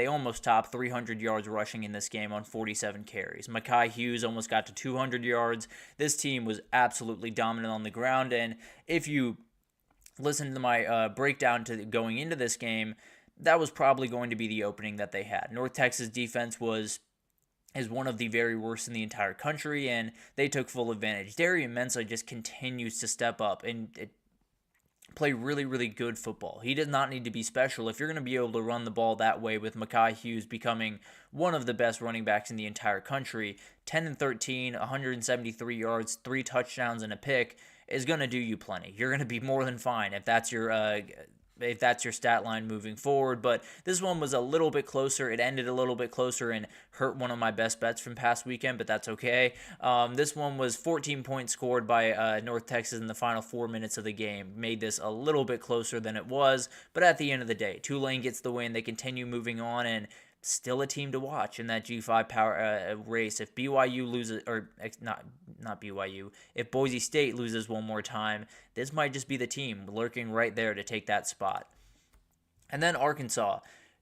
almost topped 300 yards rushing in this game on 47 carries. Mekhi Hughes almost got to 200 yards. This team was absolutely dominant on the ground, and if you listen to my breakdown to going into this game, that was probably going to be the opening that they had. North Texas defense is one of the very worst in the entire country, and they took full advantage. Darian Mensah just continues to step up and play really, really good football. He does not need to be special. If you're going to be able to run the ball that way with Mekhi Hughes becoming one of the best running backs in the entire country, 10-13, 173 yards, 3 touchdowns, and a pick is going to do you plenty. You're going to be more than fine if that's your stat line moving forward, but this one was a little bit closer. It ended a little bit closer and hurt one of my best bets from past weekend, but that's okay. This one was 14 points scored by North Texas in the final 4 minutes of the game. Made this a little bit closer than it was, but at the end of the day, Tulane gets the win. They continue moving on, and still a team to watch in that G5 power race. If BYU loses, or not BYU, if Boise State loses one more time, this might just be the team lurking right there to take that spot. And then Arkansas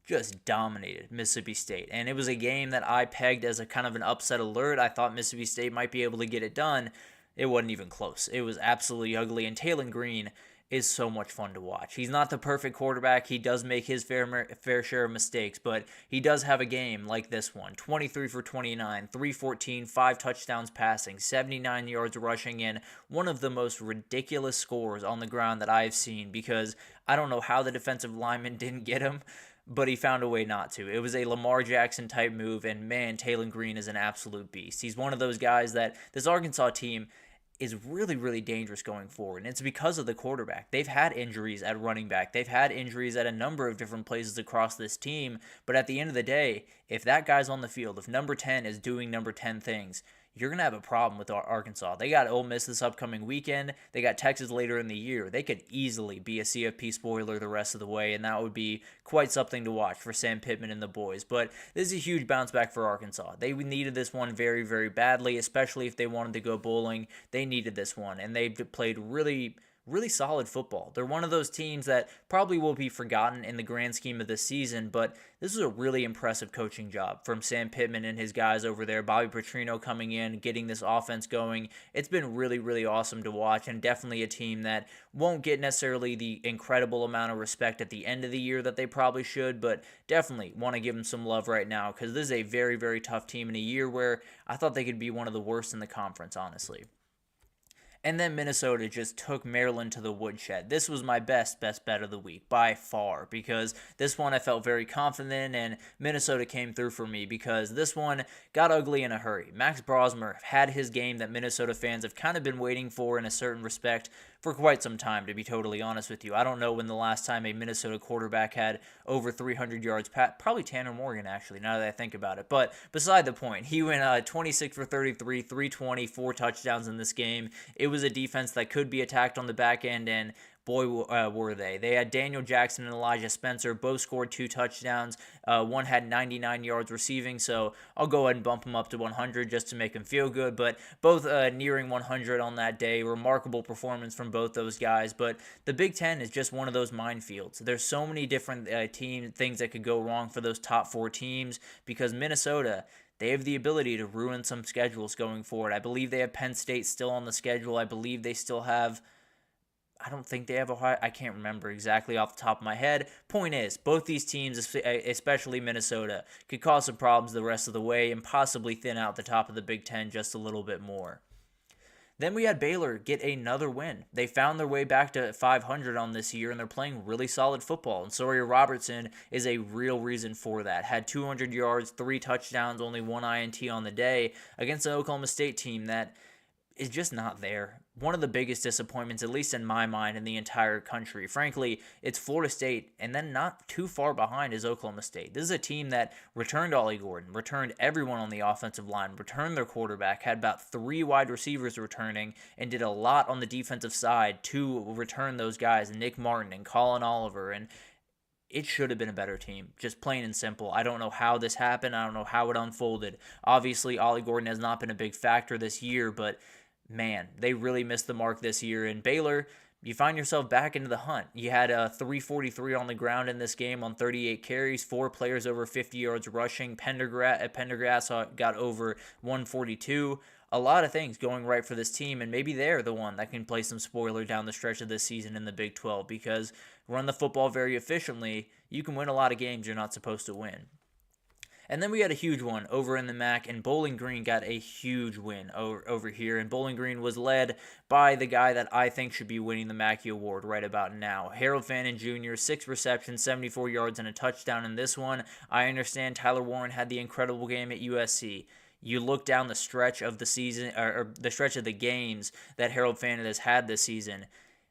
just dominated Mississippi State. And it was a game that I pegged as a kind of an upset alert. I thought Mississippi State might be able to get it done. It wasn't even close. It was absolutely ugly. And Taylon Green is so much fun to watch. He's not the perfect quarterback. He does make his fair share of mistakes, but he does have a game like this one. 23 for 29, 314, 5 touchdowns passing, 79 yards rushing, and one of the most ridiculous scores on the ground that I've seen, because I don't know how the defensive lineman didn't get him, but he found a way not to. It was a Lamar Jackson type move, and man, Taylon Green is an absolute beast. He's one of those guys that this Arkansas team is really, really dangerous going forward. And it's because of the quarterback. They've had injuries at running back. They've had injuries at a number of different places across this team. But at the end of the day, if that guy's on the field, if number 10 is doing number 10 things, you're going to have a problem with Arkansas. They got Ole Miss this upcoming weekend. They got Texas later in the year. They could easily be a CFP spoiler the rest of the way, and that would be quite something to watch for Sam Pittman and the boys. But this is a huge bounce back for Arkansas. They needed this one very, very badly, especially if they wanted to go bowling. They needed this one, and they played really solid football. They're one of those teams that probably will be forgotten in the grand scheme of this season, but this is a really impressive coaching job from Sam Pittman and his guys over there. Bobby Petrino coming in, getting this offense going. It's been really, really awesome to watch, and definitely a team that won't get necessarily the incredible amount of respect at the end of the year that they probably should, but definitely want to give them some love right now, because this is a very, very tough team in a year where I thought they could be one of the worst in the conference, honestly. And then Minnesota just took Maryland to the woodshed. This was my best bet of the week by far, because this one I felt very confident in, and Minnesota came through for me because this one got ugly in a hurry. Max Brosmer had his game that Minnesota fans have kind of been waiting for in a certain respect for quite some time, to be totally honest with you. I don't know when the last time a Minnesota quarterback had over 300 yards, probably Tanner Morgan, actually, now that I think about it. But beside the point, he went 26 for 33, 320, 4 touchdowns in this game. It was a defense that could be attacked on the back end, and boy, were they. They had Daniel Jackson and Elijah Spencer. Both scored 2 touchdowns. One had 99 yards receiving, so I'll go ahead and bump him up to 100 just to make him feel good. But both nearing 100 on that day. Remarkable performance from both those guys. But the Big Ten is just one of those minefields. There's so many different things that could go wrong for those top 4 teams, because Minnesota, they have the ability to ruin some schedules going forward. I believe they have Penn State still on the schedule. I believe they still have, I don't think they have Ohio. I can't remember exactly off the top of my head. Point is, both these teams, especially Minnesota, could cause some problems the rest of the way and possibly thin out the top of the Big Ten just a little bit more. Then we had Baylor get another win. They found their way back to 500 on this year, and they're playing really solid football. And Sawyer Robertson is a real reason for that. Had 200 yards, 3 touchdowns, only 1 INT on the day against an Oklahoma State team that is just not there. One of the biggest disappointments, at least in my mind, in the entire country. Frankly, it's Florida State, and then not too far behind is Oklahoma State. This is a team that returned Ollie Gordon, returned everyone on the offensive line, returned their quarterback, had about 3 wide receivers returning, and did a lot on the defensive side to return those guys, Nick Martin and Colin Oliver, and it should have been a better team, just plain and simple. I don't know how this happened. I don't know how it unfolded. Obviously, Ollie Gordon has not been a big factor this year, but man, they really missed the mark this year. And Baylor, you find yourself back into the hunt. You had 343 on the ground in this game on 38 carries, 4 players over 50 yards rushing. Pendergrass got over 142. A lot of things going right for this team, and maybe they're the one that can play some spoiler down the stretch of this season in the Big 12, because run the football very efficiently, you can win a lot of games you're not supposed to win. And then we had a huge one over in the MAC, and Bowling Green got a huge win over here. And Bowling Green was led by the guy that I think should be winning the Mackey Award right about now. Harold Fannin Jr., 6 receptions, 74 yards, and a touchdown in this one. I understand Tyler Warren had the incredible game at USC. You look down the stretch of the season, or the stretch of the games that Harold Fannin has had this season,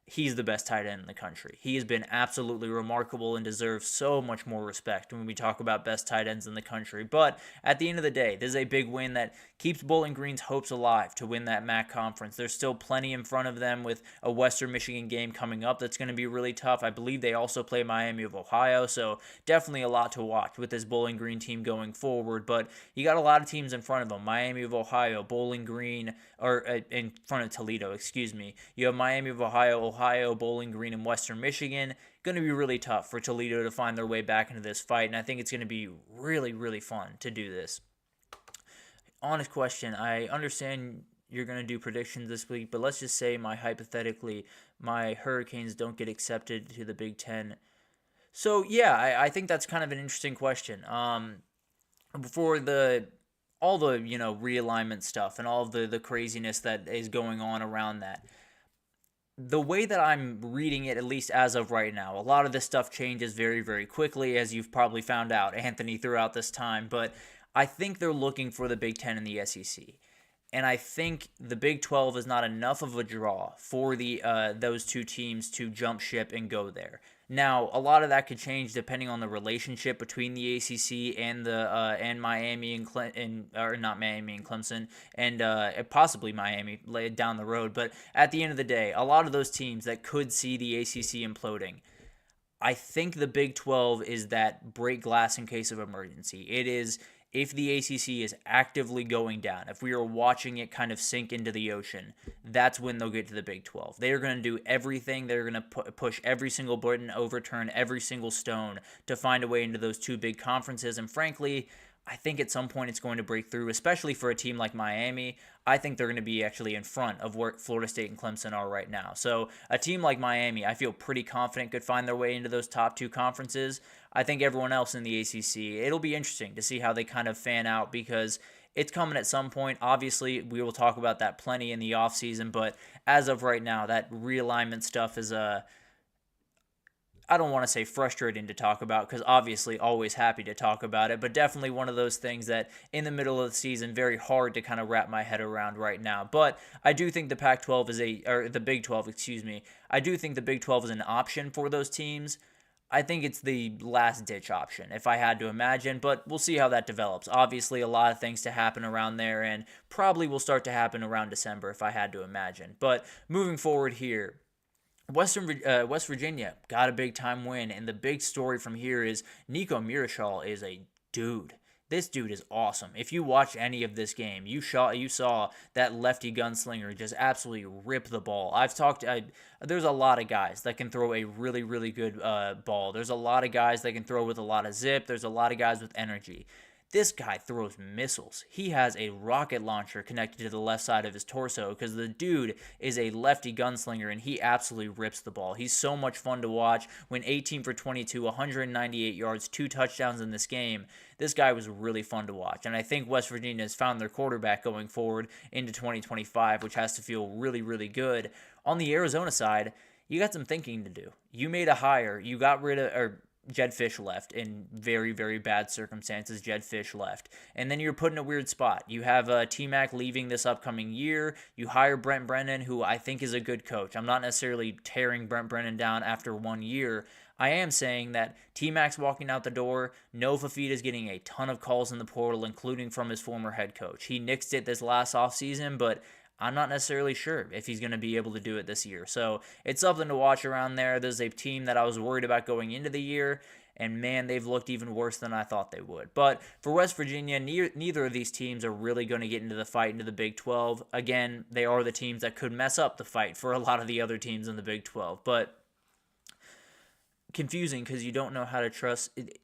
he's the best tight end in the country. He has been absolutely remarkable and deserves so much more respect when we talk about best tight ends in the country. But at the end of the day, this is a big win that keeps Bowling Green's hopes alive to win that MAC conference. There's still plenty in front of them with a Western Michigan game coming up that's going to be really tough. I believe they also play Miami of Ohio, so definitely a lot to watch with this Bowling Green team going forward. But you got a lot of teams in front of them. Miami of Ohio, Bowling Green, or in front of Toledo, excuse me. You have Miami of Ohio, Bowling Green, and Western Michigan. Going to be really tough for Toledo to find their way back into this fight, and I think it's going to be really, really fun to do this. Honest question, I understand you're going to do predictions this week, but let's just say hypothetically, my Hurricanes don't get accepted to the Big Ten. So, yeah, I think that's kind of an interesting question. For all the realignment stuff and all of the craziness that is going on around that, the way that I'm reading it, at least as of right now, a lot of this stuff changes very, very quickly, as you've probably found out, Anthony, throughout this time, but I think they're looking for the Big Ten and the SEC. And I think the Big 12 is not enough of a draw for those two teams to jump ship and go there. Now, a lot of that could change depending on the relationship between the ACC and Miami and not Miami and Clemson, and possibly Miami down the road. But at the end of the day, a lot of those teams that could see the ACC imploding, I think the Big 12 is that break glass in case of emergency. It is, if the ACC is actively going down, if we are watching it kind of sink into the ocean, that's when they'll get to the Big 12. They are going to do everything. They're going to push every single button, overturn every single stone to find a way into those two big conferences. And frankly, I think at some point it's going to break through, especially for a team like Miami. I think they're going to be actually in front of where Florida State and Clemson are right now. So a team like Miami, I feel pretty confident could find their way into those top two conferences. I think everyone else in the ACC, it'll be interesting to see how they kind of fan out because it's coming at some point. Obviously, we will talk about that plenty in the offseason, but as of right now, that realignment stuff is I don't want to say frustrating to talk about because obviously always happy to talk about it, but definitely one of those things that in the middle of the season, very hard to kind of wrap my head around right now. But I do think the Pac-12 or the Big 12, excuse me. I do think the Big 12 is an option for those teams. I think it's the last-ditch option, if I had to imagine, but we'll see how that develops. Obviously, a lot of things to happen around there, and probably will start to happen around December, if I had to imagine. But moving forward here, West Virginia got a big-time win, and the big story from here is Nico Mirashal is a dude. This dude is awesome. If you watch any of this game, you saw that lefty gunslinger just absolutely rip the ball. There's a lot of guys that can throw a really, really good ball. There's a lot of guys that can throw with a lot of zip. There's a lot of guys with energy. This guy throws missiles. He has a rocket launcher connected to the left side of his torso because the dude is a lefty gunslinger and he absolutely rips the ball. He's so much fun to watch. Went 18 for 22, 198 yards, 2 touchdowns in this game. This guy was really fun to watch. And I think West Virginia has found their quarterback going forward into 2025, which has to feel really, really good. On the Arizona side, you got some thinking to do. You made a hire. You got rid of... Jed Fish left in very, very bad circumstances. Jed Fish left. And then you're put in a weird spot. You have T-Mac leaving this upcoming year. You hire Brent Brennan, who I think is a good coach. I'm not necessarily tearing Brent Brennan down after 1 year. I am saying that T-Mac's walking out the door. No Fafita is getting a ton of calls in the portal, including from his former head coach. He nixed it this last offseason, but I'm not necessarily sure if he's going to be able to do it this year. So it's something to watch around there. There's a team that I was worried about going into the year, and man, they've looked even worse than I thought they would. But for West Virginia, neither of these teams are really going to get into the fight into the Big 12. Again, they are the teams that could mess up the fight for a lot of the other teams in the Big 12. But confusing because you don't know how to trust it.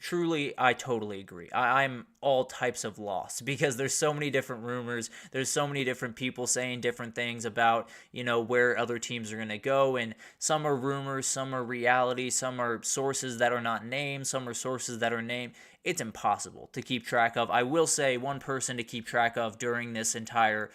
Truly, I totally agree. I'm all types of lost because there's so many different rumors. There's so many different people saying different things about, where other teams are going to go. And some are rumors, some are reality, some are sources that are not named, some are sources that are named. It's impossible to keep track of. I will say one person to keep track of during this entire,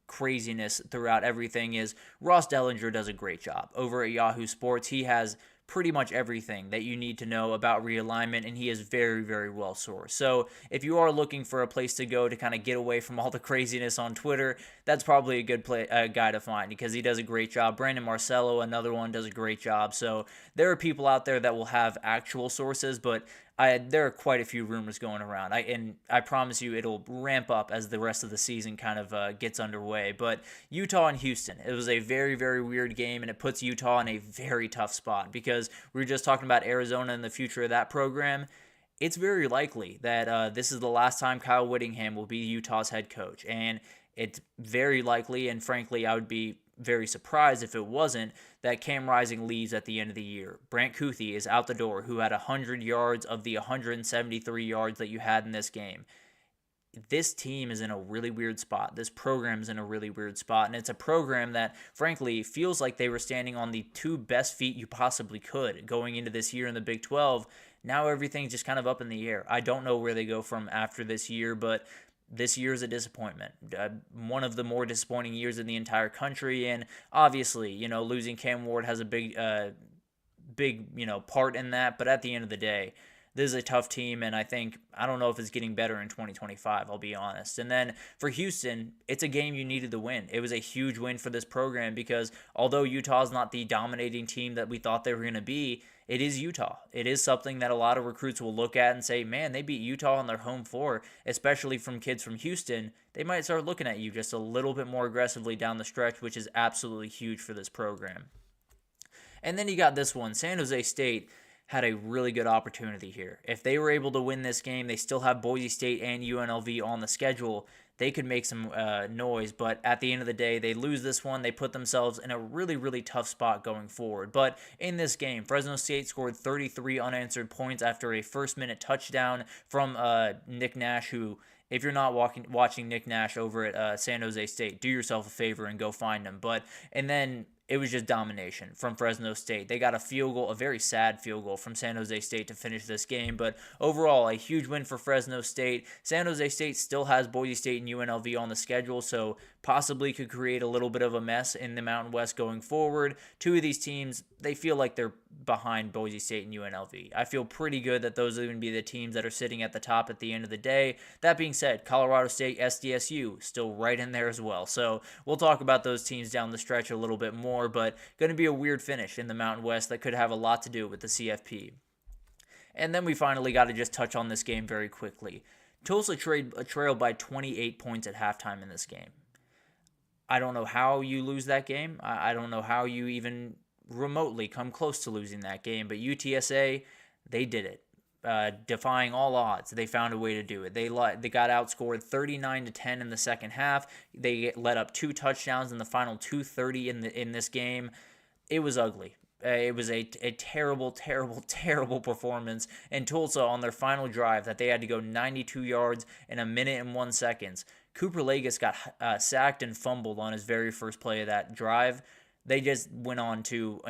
craziness throughout everything is Ross Dellinger does a great job over at Yahoo Sports. He has pretty much everything that you need to know about realignment, and he is very, very well sourced. So if you are looking for a place to go to kind of get away from all the craziness on Twitter, that's probably a good guy to find, because he does a great job. Brandon Marcello, another one, does a great job. So there are people out there that will have actual sources, but there are quite a few rumors going around. I promise you it'll ramp up as the rest of the season kind of gets underway. But Utah and Houston, it was a very, very weird game, and it puts Utah in a very tough spot, because we were just talking about Arizona and the future of that program. It's very likely that this is the last time Kyle Whittingham will be Utah's head coach, and it's very likely, and frankly, I would be very surprised if it wasn't, that Cam Rising leaves at the end of the year. Brant Kuithe is out the door, who had 100 yards of the 173 yards that you had in this game. This team is in a really weird spot. This program is in a really weird spot, and it's a program that, frankly, feels like they were standing on the two best feet you possibly could going into this year in the Big 12. Now everything's just kind of up in the air. I don't know where they go from after this year, but this year is a disappointment. One of the more disappointing years in the entire country, and obviously, losing Cam Ward has a big part in that, but at the end of the day, this is a tough team, and I don't know if it's getting better in 2025, I'll be honest. And then for Houston, it's a game you needed to win. It was a huge win for this program, because although Utah's not the dominating team that we thought they were going to be, it is Utah. It is something that a lot of recruits will look at and say, man, they beat Utah on their home floor, especially from kids from Houston. They might start looking at you just a little bit more aggressively down the stretch, which is absolutely huge for this program. And then you got this one. San Jose State had a really good opportunity here. If they were able to win this game, they still have Boise State and UNLV on the schedule. They could make some noise, but at the end of the day, they lose this one. They put themselves in a really, really tough spot going forward. But in this game, Fresno State scored 33 unanswered points after a first-minute touchdown from Nick Nash, who, if you're not watching Nick Nash over at San Jose State, do yourself a favor and go find him. And then it was just domination from Fresno State. They got a field goal, a very sad field goal from San Jose State to finish this game, but overall, a huge win for Fresno State. San Jose State still has Boise State and UNLV on the schedule, so possibly could create a little bit of a mess in the Mountain West going forward. Two of these teams, they feel like they're behind Boise State and UNLV. I feel pretty good that those are going to be the teams that are sitting at the top at the end of the day. That being said, Colorado State, SDSU, still right in there as well. So we'll talk about those teams down the stretch a little bit more, but going to be a weird finish in the Mountain West that could have a lot to do with the CFP. And then we finally got to just touch on this game very quickly. Tulsa trailed by 28 points at halftime in this game. I don't know how you lose that game. I don't know how you even remotely come close to losing that game, but UTSA, they did it. Defying all odds, they found a way to do it. They got outscored 39-10 in the second half. They let up 2 touchdowns in the final 2:30 in this game. It was ugly. It was a terrible, terrible, terrible performance. And Tulsa, on their final drive, that they had to go 92 yards in 1 minute and 1 second. Cooper Legis got sacked and fumbled on his very first play of that drive. They just went on to,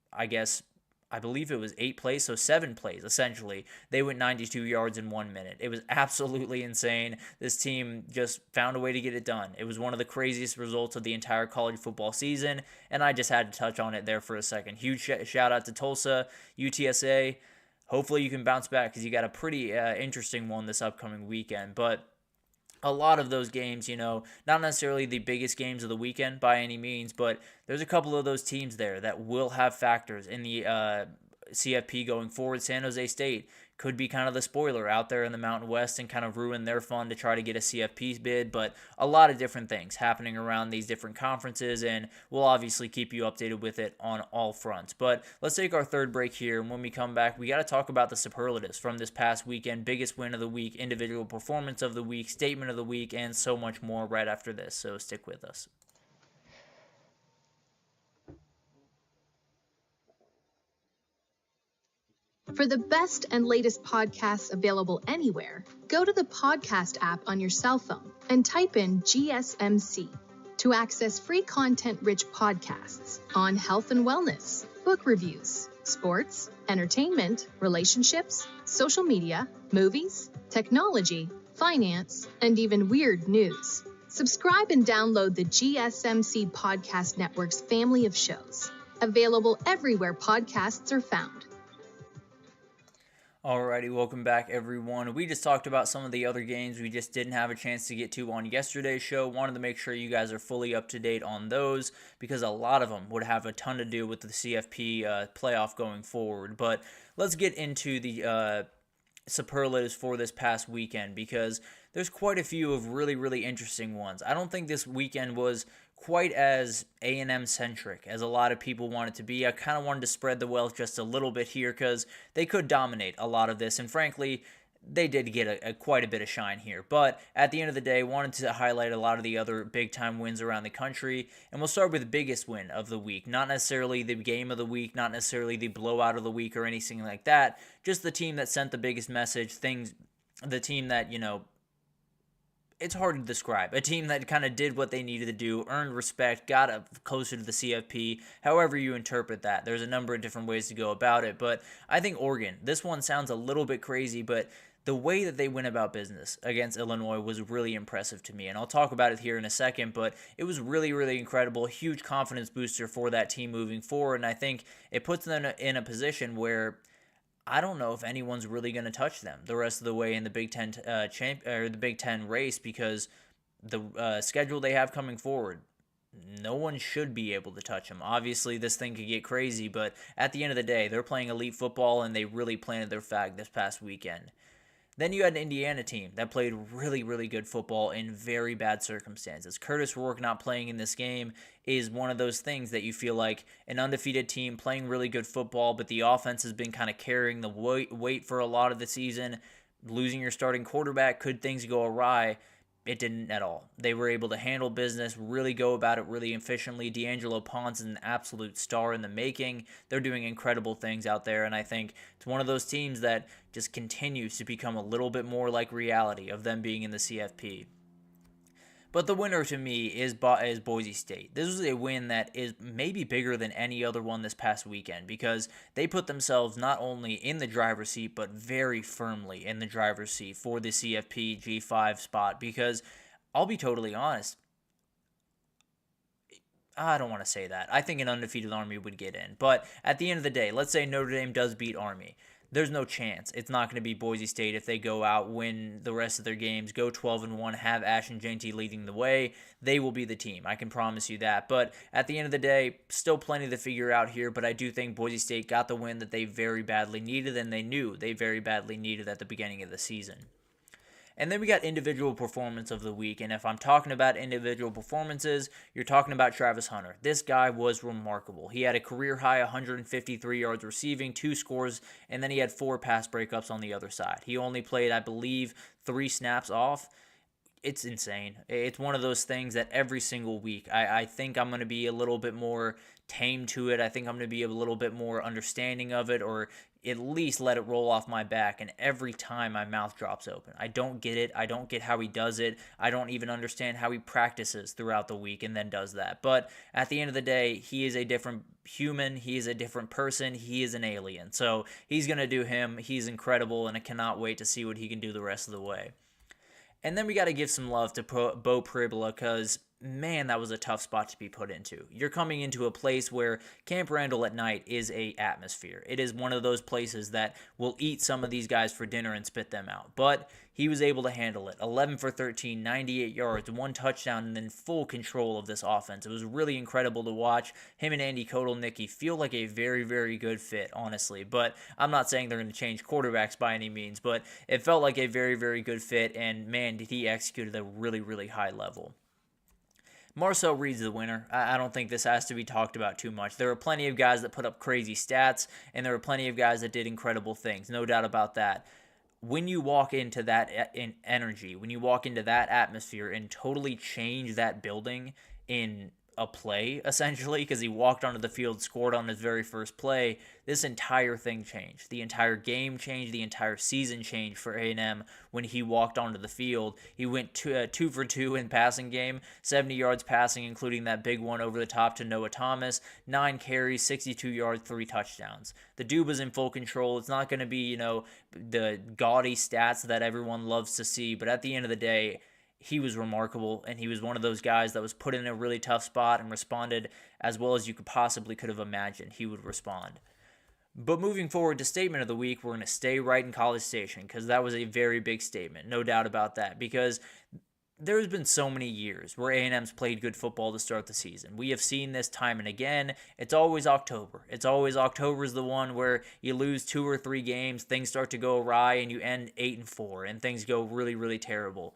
I believe it was 8 plays, so 7 plays, essentially. They went 92 yards in 1 minute. It was absolutely insane. This team just found a way to get it done. It was one of the craziest results of the entire college football season, and I just had to touch on it there for a second. Huge shout out to Tulsa, UTSA. Hopefully you can bounce back, because you got a pretty interesting one this upcoming weekend. But a lot of those games, not necessarily the biggest games of the weekend by any means, but there's a couple of those teams there that will have factors in the CFP going forward. San Jose State could be kind of the spoiler out there in the Mountain West and kind of ruin their fun to try to get a CFP bid, but a lot of different things happening around these different conferences, and we'll obviously keep you updated with it on all fronts. But let's take our third break here, and when we come back, we got to talk about the superlatives from this past weekend, biggest win of the week, individual performance of the week, statement of the week, and so much more right after this, so stick with us. For the best and latest podcasts available anywhere, go to the podcast app on your cell phone and type in GSMC to access free content-rich podcasts on health and wellness, book reviews, sports, entertainment, relationships, social media, movies, technology, finance, and even weird news. Subscribe and download the GSMC Podcast Network's family of shows, Available everywhere podcasts are found. Alrighty, welcome back everyone. We just talked about some of the other games we just didn't have a chance to get to on yesterday's show. Wanted to make sure you guys are fully up to date on those because a lot of them would have a ton to do with the CFP playoff going forward. But let's get into the superlatives for this past weekend because there's quite a few of really, really interesting ones. I don't think this weekend was quite as A&M centric as a lot of people want it to be. I kind of wanted to spread the wealth just a little bit here because they could dominate a lot of this, and frankly, they did get quite a bit of shine here. But at the end of the day, wanted to highlight a lot of the other big-time wins around the country, and we'll start with the biggest win of the week. Not necessarily the game of the week, not necessarily the blowout of the week or anything like that, just the team that sent the biggest message, the team that, it's hard to describe. A team that kind of did what they needed to do, earned respect, got up closer to the CFP, however you interpret that. There's a number of different ways to go about it, but I think Oregon, this one sounds a little bit crazy, but the way that they went about business against Illinois was really impressive to me, and I'll talk about it here in a second, but it was really, really incredible, huge confidence booster for that team moving forward, and I think it puts them in a position where I don't know if anyone's really going to touch them the rest of the way in the Big Ten the Big Ten race because the schedule they have coming forward, no one should be able to touch them. Obviously, this thing could get crazy, but at the end of the day, they're playing elite football, and they really planted their flag this past weekend. Then you had an Indiana team that played really, really good football in very bad circumstances. Curtis Rourke not playing in this game is one of those things that you feel like an undefeated team playing really good football, but the offense has been kind of carrying the weight for a lot of the season. Losing your starting quarterback, could things go awry? It didn't at all. They were able to handle business, really go about it really efficiently. D'Angelo Ponce is an absolute star in the making. They're doing incredible things out there, and I think it's one of those teams that just continues to become a little bit more like reality of them being in the CFP. But the winner to me is Boise State. This was a win that is maybe bigger than any other one this past weekend because they put themselves not only in the driver's seat, but very firmly in the driver's seat for the CFP G5 spot because I'll be totally honest, I don't want to say that. I think an undefeated Army would get in. But at the end of the day, let's say Notre Dame does beat Army. There's no chance. It's not going to be Boise State if they go out, win the rest of their games, go 12-1, have Ashton Jeanty leading the way. They will be the team. I can promise you that. But at the end of the day, still plenty to figure out here. But I do think Boise State got the win that they very badly needed, and they knew they very badly needed at the beginning of the season. And then we got individual performance of the week. And if I'm talking about individual performances, you're talking about Travis Hunter. This guy was remarkable. He had a career high 153 yards receiving, 2 scores, and then he had 4 pass breakups on the other side. He only played, I believe, 3 snaps off. It's insane. It's one of those things that every single week, I think I'm going to be a little bit more tame to it. I think I'm going to be a little bit more understanding of it, or at least let it roll off my back, and every time my mouth drops open. I don't get it. I don't get how he does it. I don't even understand how he practices throughout the week and then does that. But at the end of the day, he is a different human. He is a different person. He is an alien. So he's going to do him. He's incredible, and I cannot wait to see what he can do the rest of the way. And then we got to give some love to Bo Pribula because, man, that was a tough spot to be put into. You're coming into a place where Camp Randall at night is a atmosphere. It is one of those places that will eat some of these guys for dinner and spit them out. But he was able to handle it. 11 for 13, 98 yards, 1 touchdown, and then full control of this offense. It was really incredible to watch. Him and Andy Kotelnicki feel like a very, very good fit, honestly. But I'm not saying they're going to change quarterbacks by any means, but it felt like a very, very good fit, and man, did he execute at a really, really high level. Marcel Reed's the winner. I don't think this has to be talked about too much. There are plenty of guys that put up crazy stats, and there are plenty of guys that did incredible things, no doubt about that. When you walk into that energy, when you walk into that atmosphere and totally change that building in a play, essentially, because he walked onto the field, scored on his very first play, this entire thing changed. The entire game changed. The entire season changed for A&M when he walked onto the field. He went 2 for 2 in passing game, 70 yards passing, including that big one over the top to Noah Thomas, 9 carries, 62 yards, 3 touchdowns. The dude was in full control. It's not going to be, the gaudy stats that everyone loves to see, but at the end of the day, he was remarkable, and he was one of those guys that was put in a really tough spot and responded as well as you could have imagined he would respond. But moving forward to statement of the week, we're going to stay right in College Station because that was a very big statement, no doubt about that, because there's been so many years where A&M's played good football to start the season. We have seen this time and again. It's always October. October's the one where you lose 2 or 3 games, things start to go awry, and you end 8-4, and things go really, really terrible.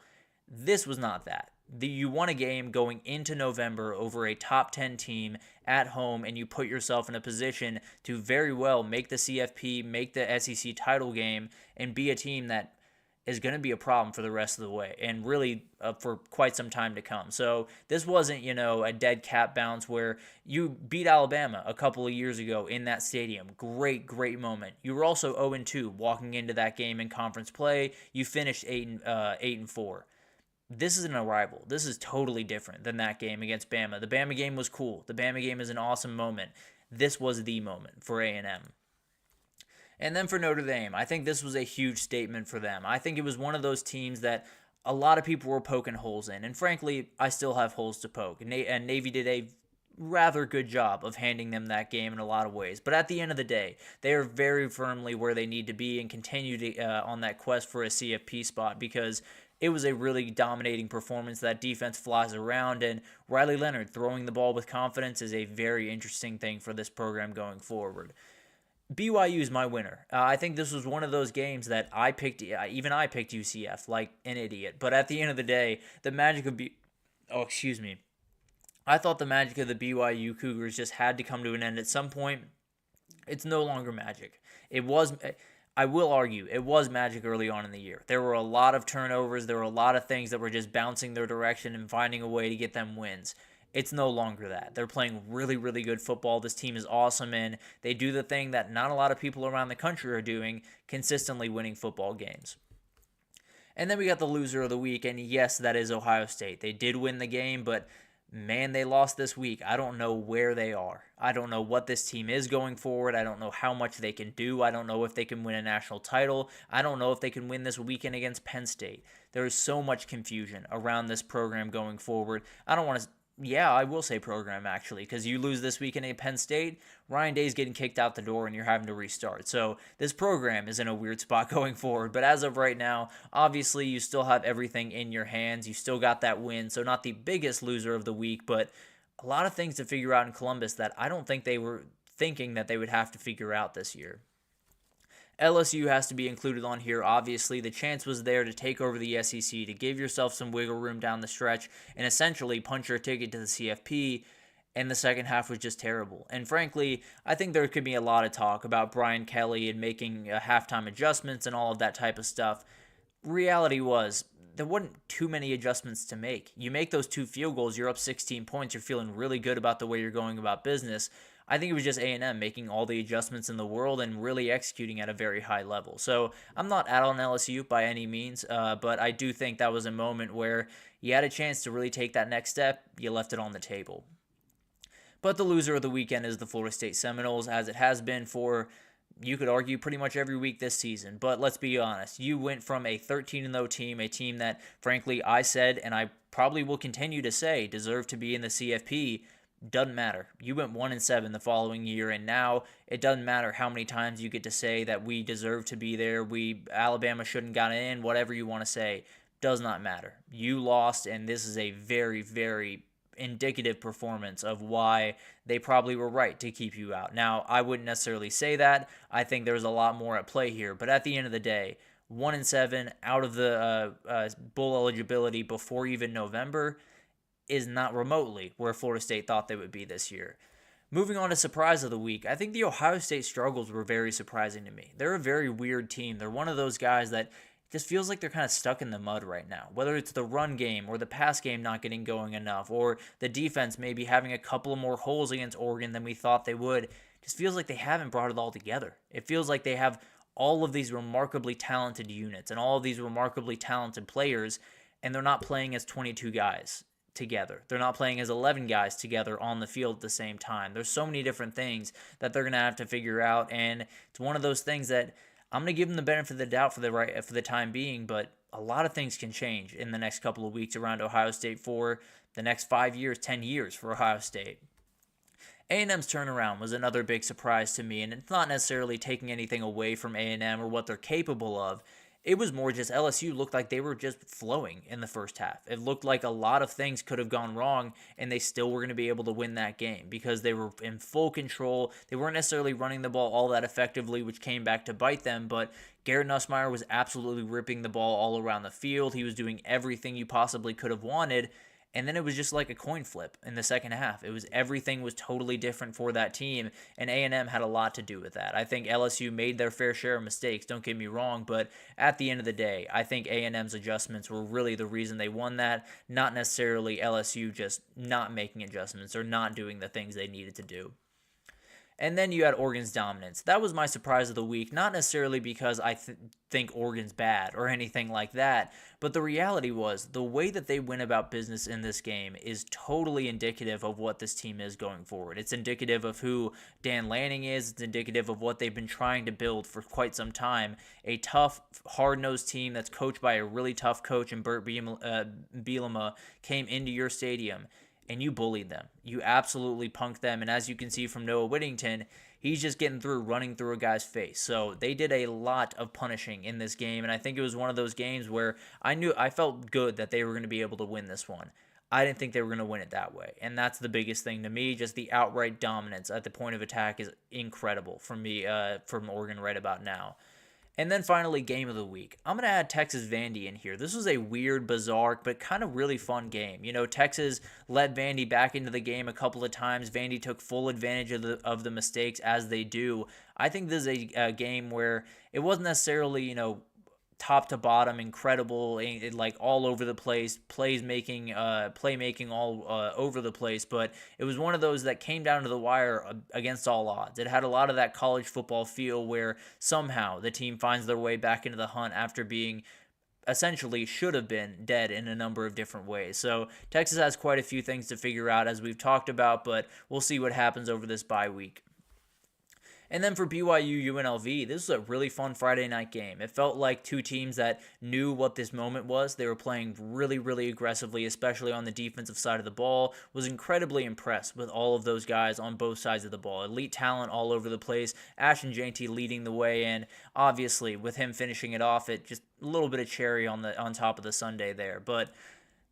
This was not that. You won a game going into November over a top 10 team at home, and you put yourself in a position to very well make the CFP, make the SEC title game, and be a team that is going to be a problem for the rest of the way, and really for quite some time to come. So this wasn't, a dead cat bounce where you beat Alabama a couple of years ago in that stadium. Great moment. You were also 0-2 walking into that game in conference play. You finished 8-4. This isn't a rival. This is totally different than that game against Bama. The Bama game was cool. The Bama game is an awesome moment. This was the moment for A&M. And then for Notre Dame, I think this was a huge statement for them. I think it was one of those teams that a lot of people were poking holes in. And frankly, I still have holes to poke. And Navy did a rather good job of handing them that game in a lot of ways. But at the end of the day, they are very firmly where they need to be and continue to on that quest for a CFP spot, because it was a really dominating performance. That defense flies around, and Riley Leonard throwing the ball with confidence is a very interesting thing for this program going forward. BYU is my winner. I think this was one of those games that I picked UCF like an idiot. But at the end of the day, the magic of I thought the magic of the BYU Cougars just had to come to an end at some point. It's no longer magic. I will argue, it was magic early on in the year. There were a lot of turnovers. There were a lot of things that were just bouncing their direction and finding a way to get them wins. It's no longer that. They're playing really, really good football. This team is awesome, and they do the thing that not a lot of people around the country are doing, consistently winning football games. And then we got the loser of the week, and yes, that is Ohio State. They did win the game, but man, they lost this week. I don't know where they are. I don't know what this team is going forward. I don't know how much they can do. I don't know if they can win a national title. I don't know if they can win this weekend against Penn State. There is so much confusion around this program going forward. I will say program, actually, because you lose this weekend at Penn State, Ryan Day's getting kicked out the door and you're having to restart. So this program is in a weird spot going forward. But as of right now, obviously you still have everything in your hands. You still got that win. So not the biggest loser of the week, but a lot of things to figure out in Columbus that I don't think they were thinking that they would have to figure out this year. LSU has to be included on here. Obviously, the chance was there to take over the SEC, to give yourself some wiggle room down the stretch, and essentially punch your ticket to the CFP, and the second half was just terrible. And frankly, I think there could be a lot of talk about Brian Kelly and making halftime adjustments and all of that type of stuff. Reality was, there wasn't too many adjustments to make. You make those 2 field goals, you're up 16 points, you're feeling really good about the way you're going about business. I think it was just A&M making all the adjustments in the world and really executing at a very high level. So I'm not out on LSU by any means, but I do think that was a moment where you had a chance to really take that next step. You left it on the table. But the loser of the weekend is the Florida State Seminoles, as it has been for, you could argue, pretty much every week this season. But let's be honest, you went from a 13-0 team, a team that, frankly, I said, and I probably will continue to say, deserved to be in the CFP. Doesn't matter. You went 1-7 the following year, and now it doesn't matter how many times you get to say that we deserve to be there, Alabama shouldn't got in, whatever you want to say, does not matter. You lost, and this is a very, very indicative performance of why they probably were right to keep you out. Now, I wouldn't necessarily say that. I think there's a lot more at play here, but at the end of the day, 1-7 out of the bowl eligibility before even November is not remotely where Florida State thought they would be this year. Moving on to surprise of the week, I think the Ohio State struggles were very surprising to me. They're a very weird team. They're one of those guys that just feels like they're kind of stuck in the mud right now. Whether it's the run game or the pass game not getting going enough, or the defense maybe having a couple of more holes against Oregon than we thought they would, just feels like they haven't brought it all together. It feels like they have all of these remarkably talented units and all of these remarkably talented players, and they're not playing as 22 guys together. They're not playing as 11 guys together on the field at the same time. There's so many different things that they're going to have to figure out, and it's one of those things that I'm going to give them the benefit of the doubt for the time being, but a lot of things can change in the next couple of weeks around Ohio State for the next 5 years, 10 years for Ohio State. A&M's turnaround was another big surprise to me, and it's not necessarily taking anything away from A&M or what they're capable of. It was more just LSU looked like they were just flowing in the first half. It looked like a lot of things could have gone wrong, and they still were going to be able to win that game because they were in full control. They weren't necessarily running the ball all that effectively, which came back to bite them, but Garrett Nussmeier was absolutely ripping the ball all around the field. He was doing everything you possibly could have wanted. And then it was just like a coin flip in the second half. Everything was totally different for that team, and A&M had a lot to do with that. I think LSU made their fair share of mistakes, don't get me wrong, but at the end of the day, I think A&M's adjustments were really the reason they won that, not necessarily LSU just not making adjustments or not doing the things they needed to do. And then you had Oregon's dominance. That was my surprise of the week, not necessarily because I think Oregon's bad or anything like that, but the reality was the way that they went about business in this game is totally indicative of what this team is going forward. It's indicative of who Dan Lanning is. It's indicative of what they've been trying to build for quite some time. A tough, hard-nosed team that's coached by a really tough coach, and Burt Bielema came into your stadium and you bullied them. You absolutely punked them. And as you can see from Noah Whittington, he's just getting through, running through a guy's face. So they did a lot of punishing in this game. And I think it was one of those games where I felt good that they were going to be able to win this one. I didn't think they were going to win it that way. And that's the biggest thing to me. Just the outright dominance at the point of attack is incredible from me, from Oregon right about now. And then finally, game of the week. I'm going to add Texas Vandy in here. This was a weird, bizarre, but kind of really fun game. You know, Texas led Vandy back into the game a couple of times. Vandy took full advantage of the mistakes as they do. I think this is a game where it wasn't necessarily, top to bottom, incredible, like all over the place, playmaking all over the place, but it was one of those that came down to the wire against all odds. It had a lot of that college football feel where somehow the team finds their way back into the hunt after being essentially should have been dead in a number of different ways. So Texas has quite a few things to figure out as we've talked about, but we'll see what happens over this bye week. And then for BYU UNLV, this was a really fun Friday night game. It felt like two teams that knew what this moment was. They were playing really, really aggressively, especially on the defensive side of the ball. Was incredibly impressed with all of those guys on both sides of the ball. Elite talent all over the place. Ashton Jeanty leading the way, and obviously with him finishing it off, it just a little bit of cherry on top of the sundae there. But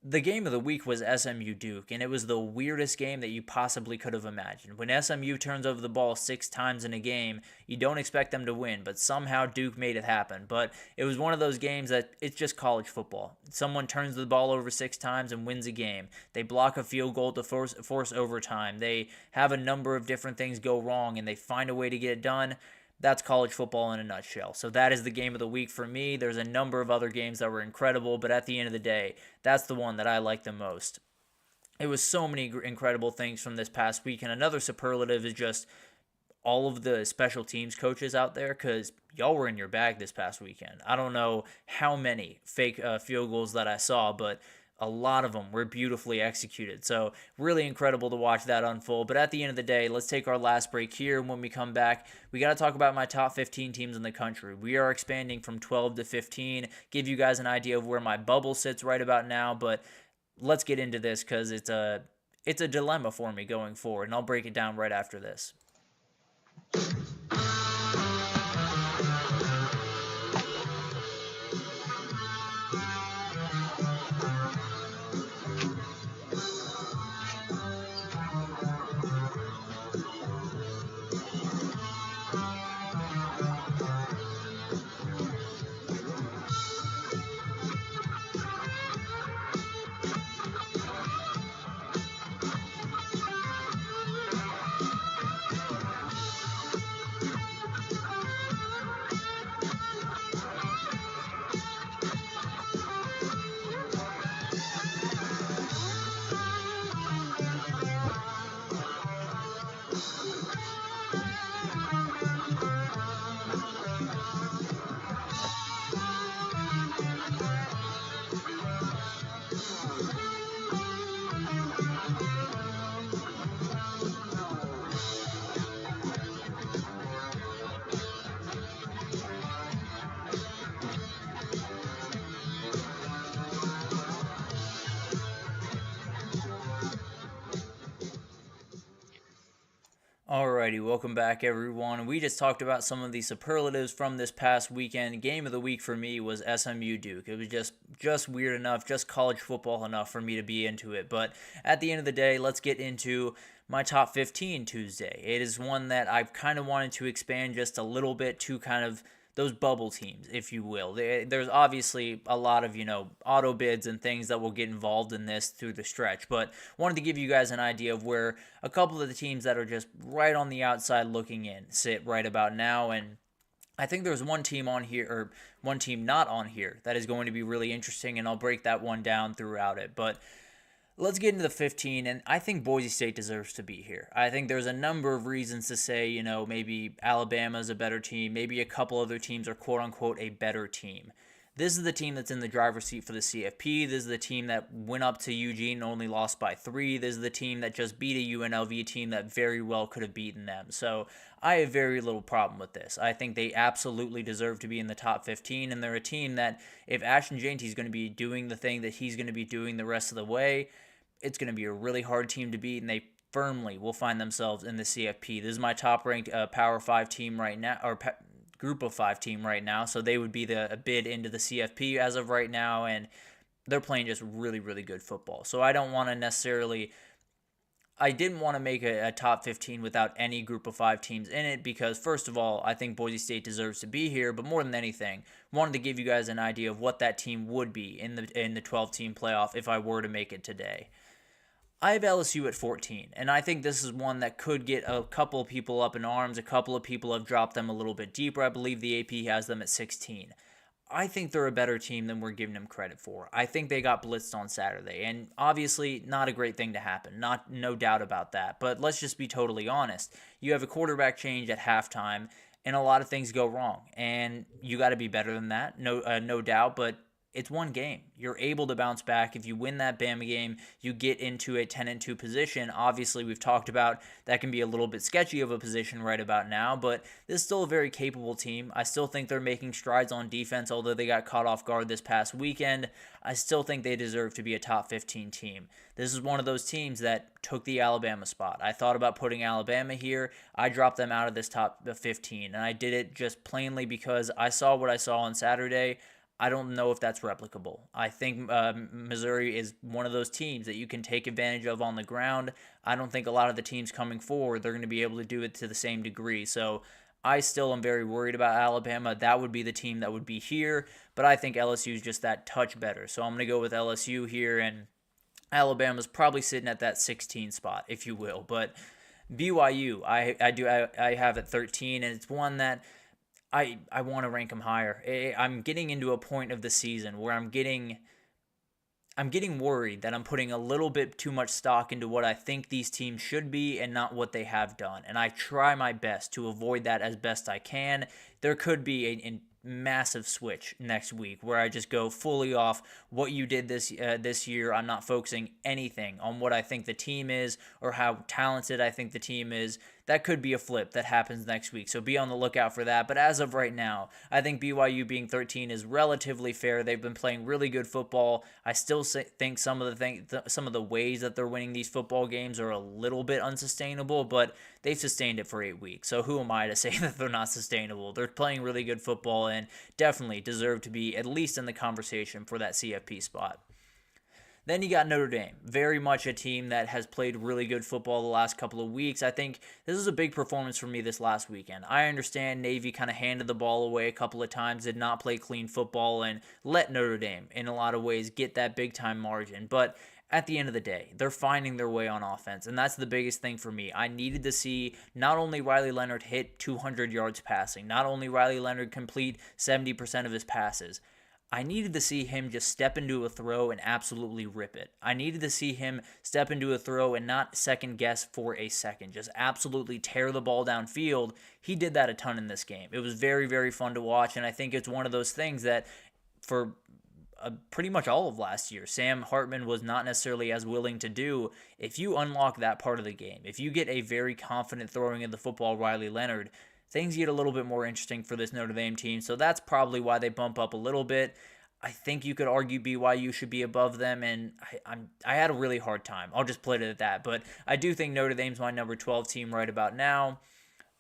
the game of the week was SMU Duke, and it was the weirdest game that you possibly could have imagined. When SMU turns over the ball 6 times in a game, you don't expect them to win, but somehow Duke made it happen. But it was one of those games that it's just college football. Someone turns the ball over 6 times and wins a game. They block a field goal to force overtime. They have a number of different things go wrong, and they find a way to get it done. That's college football in a nutshell. So that is the game of the week for me. There's a number of other games that were incredible, but at the end of the day, that's the one that I like the most. It was so many incredible things from this past week, and another superlative is just all of the special teams coaches out there, because y'all were in your bag this past weekend. I don't know how many fake field goals that I saw, but a lot of them were beautifully executed. So really incredible to watch that unfold. But at the end of the day, let's take our last break here. And when we come back, we got to talk about my top 15 teams in the country. We are expanding from 12 to 15. Give you guys an idea of where my bubble sits right about now. But let's get into this because it's a dilemma for me going forward. And I'll break it down right after this. Alrighty, welcome back everyone. We just talked about some of the superlatives from this past weekend. Game of the week for me was SMU Duke. It was just weird enough, just college football enough for me to be into it. But at the end of the day, let's get into my top 15 Tuesday. It is one that I've kind of wanted to expand just a little bit to kind of those bubble teams, if you will. There's obviously a lot of, auto bids and things that will get involved in this through the stretch, but wanted to give you guys an idea of where a couple of the teams that are just right on the outside looking in sit right about now. And I think there's one team on here, or one team not on here, that is going to be really interesting, and I'll break that one down throughout it. But let's get into the 15, and I think Boise State deserves to be here. I think there's a number of reasons to say, maybe Alabama's a better team, maybe a couple other teams are quote-unquote a better team. This is the team that's in the driver's seat for the CFP. This is the team that went up to Eugene and only lost by 3. This is the team that just beat a UNLV team that very well could have beaten them. So I have very little problem with this. I think they absolutely deserve to be in the top 15, and they're a team that if Ashton Jeanty is going to be doing the thing that he's going to be doing the rest of the way, it's going to be a really hard team to beat, and they firmly will find themselves in the CFP. This is my top-ranked Power 5 team right now, or Group of 5 team right now, so they would be the bid into the CFP as of right now, and they're playing just really, really good football. So I didn't want to make a top 15 without any Group of 5 teams in it because, first of all, I think Boise State deserves to be here, but more than anything, wanted to give you guys an idea of what that team would be in the 12-team playoff if I were to make it today. I have LSU at 14, and I think this is one that could get a couple of people up in arms. A couple of people have dropped them a little bit deeper. I believe the AP has them at 16. I think they're a better team than we're giving them credit for. I think they got blitzed on Saturday, and obviously not a great thing to happen. No doubt about that, but let's just be totally honest. You have a quarterback change at halftime, and a lot of things go wrong, and you got to be better than that, no doubt, but it's one game. You're able to bounce back. If you win that Bama game, you get into a 10-2 position. Obviously, we've talked about that can be a little bit sketchy of a position right about now, but this is still a very capable team. I still think they're making strides on defense, although they got caught off guard this past weekend. I still think they deserve to be a top 15 team. This is one of those teams that took the Alabama spot. I thought about putting Alabama here. I dropped them out of this top 15, and I did it just plainly because I saw what I saw on Saturday. I don't know if that's replicable. I think Missouri is one of those teams that you can take advantage of on the ground. I don't think a lot of the teams coming forward, they're going to be able to do it to the same degree. So I still am very worried about Alabama. That would be the team that would be here, but I think LSU is just that touch better. So I'm going to go with LSU here, and Alabama's probably sitting at that 16 spot, if you will. But BYU, I have at 13, and it's one that I want to rank them higher. I'm getting into a point of the season where I'm getting worried that I'm putting a little bit too much stock into what I think these teams should be and not what they have done. And I try my best to avoid that as best I can. There could be a massive switch next week where I just go fully off what you did this year. I'm not focusing anything on what I think the team is or how talented I think the team is. That could be a flip that happens next week, so be on the lookout for that. But as of right now, I think BYU being 13 is relatively fair. They've been playing really good football. I still think some of the ways that they're winning these football games are a little bit unsustainable, but they've sustained it for 8 weeks. So who am I to say that they're not sustainable? They're playing really good football and definitely deserve to be at least in the conversation for that CFP spot. Then you got Notre Dame, very much a team that has played really good football the last couple of weeks. I think this was a big performance for me this last weekend. I understand Navy kind of handed the ball away a couple of times, did not play clean football, and let Notre Dame, in a lot of ways, get that big-time margin. But at the end of the day, they're finding their way on offense, and that's the biggest thing for me. I needed to see not only Riley Leonard hit 200 yards passing, not only Riley Leonard complete 70% of his passes, I needed to see him just step into a throw and absolutely rip it. I needed to see him step into a throw and not second guess for a second. Just absolutely tear the ball downfield. He did that a ton in this game. It was very, very fun to watch, and I think it's one of those things that for pretty much all of last year, Sam Hartman was not necessarily as willing to do. If you unlock that part of the game, if you get a very confident throwing of the football Riley Leonard, things get a little bit more interesting for this Notre Dame team, so that's probably why they bump up a little bit. I think you could argue BYU should be above them, and I had a really hard time. I'll just put it at that. But I do think Notre Dame's my number 12 team right about now.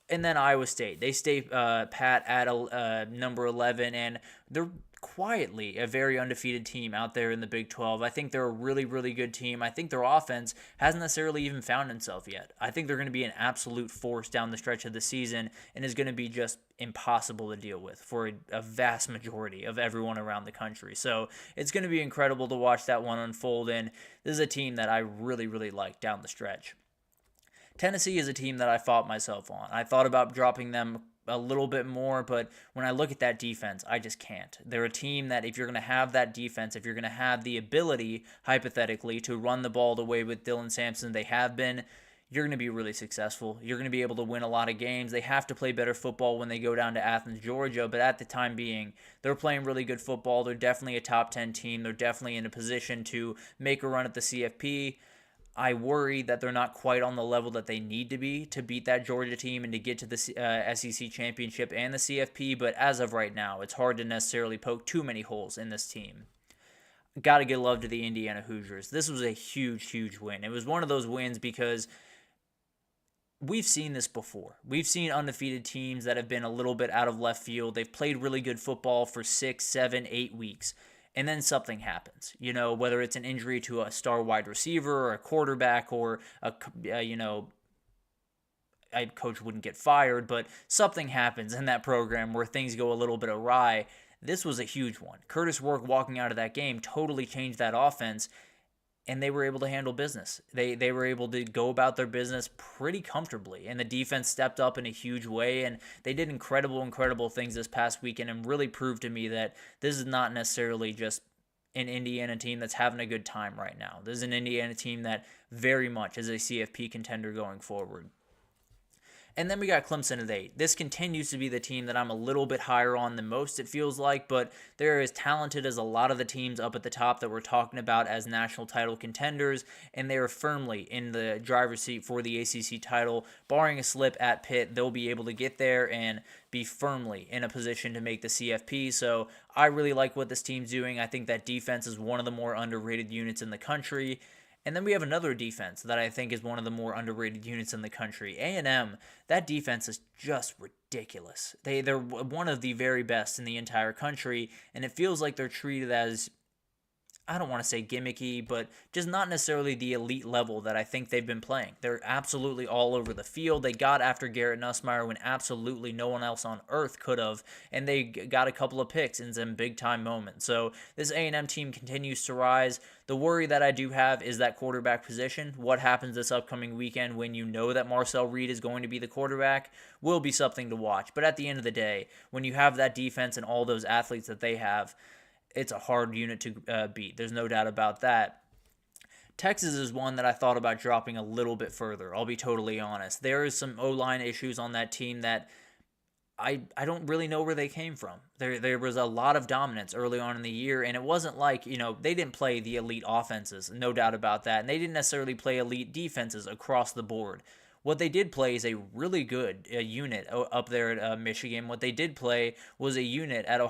And then Iowa State. They stay pat at number 11, and they're quietly a very undefeated team out there in the Big 12. I think they're a really, really good team. I think their offense hasn't necessarily even found itself yet. I think they're going to be an absolute force down the stretch of the season and is going to be just impossible to deal with for a vast majority of everyone around the country. So it's going to be incredible to watch that one unfold, and this is a team that I really, really like down the stretch. Tennessee is a team that I fought myself on. I thought about dropping them a little bit more, but when I look at that defense, I just can't. They're a team that if you're going to have that defense, if you're going to have the ability, hypothetically, to run the ball the way with Dylan Sampson they have been, you're going to be really successful. You're going to be able to win a lot of games. They have to play better football when they go down to Athens, Georgia, but at the time being, they're playing really good football. They're definitely a top 10 team. They're definitely in a position to make a run at the CFP. I worry that they're not quite on the level that they need to be to beat that Georgia team and to get to the SEC championship and the CFP, but as of right now, it's hard to necessarily poke too many holes in this team. Got to give love to the Indiana Hoosiers. This was a huge, huge win. It was one of those wins because we've seen this before. We've seen undefeated teams that have been a little bit out of left field. They've played really good football for 6, 7, 8 weeks. And then something happens, whether it's an injury to a star wide receiver or a quarterback or a coach wouldn't get fired, but something happens in that program where things go a little bit awry. This was a huge one. Curtis Work walking out of that game totally changed that offense, and they were able to handle business. They were able to go about their business pretty comfortably, and the defense stepped up in a huge way, and they did incredible things this past weekend and really proved to me that this is not necessarily just an Indiana team that's having a good time right now. This is an Indiana team that very much is a CFP contender going forward. And then we got Clemson at 8. This continues to be the team that I'm a little bit higher on than most, it feels like, but they're as talented as a lot of the teams up at the top that we're talking about as national title contenders, and they are firmly in the driver's seat for the ACC title. Barring a slip at Pitt, they'll be able to get there and be firmly in a position to make the CFP, so I really like what this team's doing. I think that defense is one of the more underrated units in the country. And then we have another defense that I think is one of the more underrated units in the country. A&M, that defense is just ridiculous. They're one of the very best in the entire country, and it feels like they're treated as, I don't want to say gimmicky, but just not necessarily the elite level that I think they've been playing. They're absolutely all over the field. They got after Garrett Nussmeier when absolutely no one else on earth could have, and they got a couple of picks in some big-time moments. So this A&M team continues to rise. The worry that I do have is that quarterback position. What happens this upcoming weekend when you know that Marcel Reed is going to be the quarterback will be something to watch. But at the end of the day, when you have that defense and all those athletes that they have, it's a hard unit to beat. There's no doubt about that. Texas is one that I thought about dropping a little bit further. I'll be totally honest. There is some O-line issues on that team that I don't really know where they came from. There was a lot of dominance early on in the year, and it wasn't like, they didn't play the elite offenses, no doubt about that, and they didn't necessarily play elite defenses across the board. What they did play is a really good unit up there at Michigan. What they did play was a unit at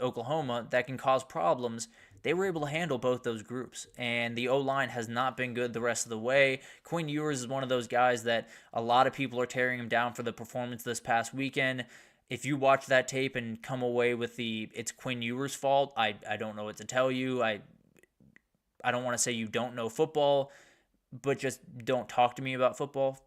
Oklahoma that can cause problems. They were able to handle both those groups, and the O-line has not been good the rest of the way. Quinn Ewers is one of those guys that a lot of people are tearing him down for the performance this past weekend. If you watch that tape and come away with it's Quinn Ewers' fault, I don't know what to tell you. I don't want to say you don't know football, but just don't talk to me about football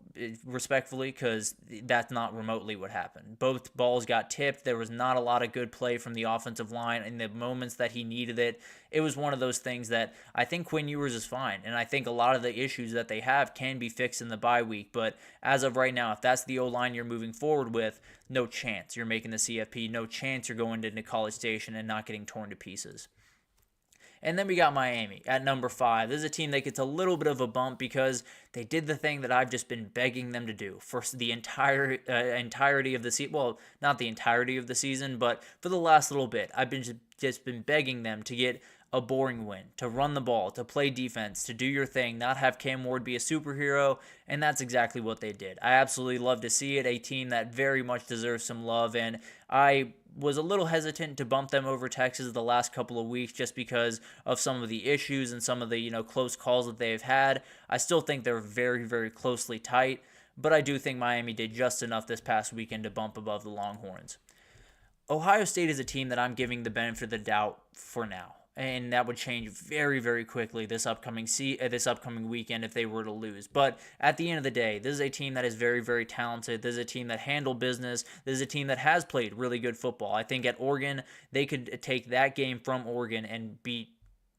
respectfully, because that's not remotely what happened. Both balls got tipped. There was not a lot of good play from the offensive line in the moments that he needed it. It was one of those things that I think Quinn Ewers is fine, and I think a lot of the issues that they have can be fixed in the bye week, but as of right now, if that's the O-line you're moving forward with, no chance you're making the CFP, no chance you're going into College Station and not getting torn to pieces. And then we got Miami at number 5. This is a team that gets a little bit of a bump because they did the thing that I've just been begging them to do for the entirety of the season. Well, not the entirety of the season, but for the last little bit. I've been just been begging them to get a boring win, to run the ball, to play defense, to do your thing, not have Cam Ward be a superhero, and that's exactly what they did. I absolutely love to see it, a team that very much deserves some love, and I was a little hesitant to bump them over Texas the last couple of weeks just because of some of the issues and some of the, close calls that they've had. I still think they're very, very closely tight, but I do think Miami did just enough this past weekend to bump above the Longhorns. Ohio State is a team that I'm giving the benefit of the doubt for now, and that would change very, very quickly this upcoming weekend if they were to lose. But at the end of the day, this is a team that is very, very talented. This is a team that handled business. This is a team that has played really good football. I think at Oregon, they could take that game from Oregon and beat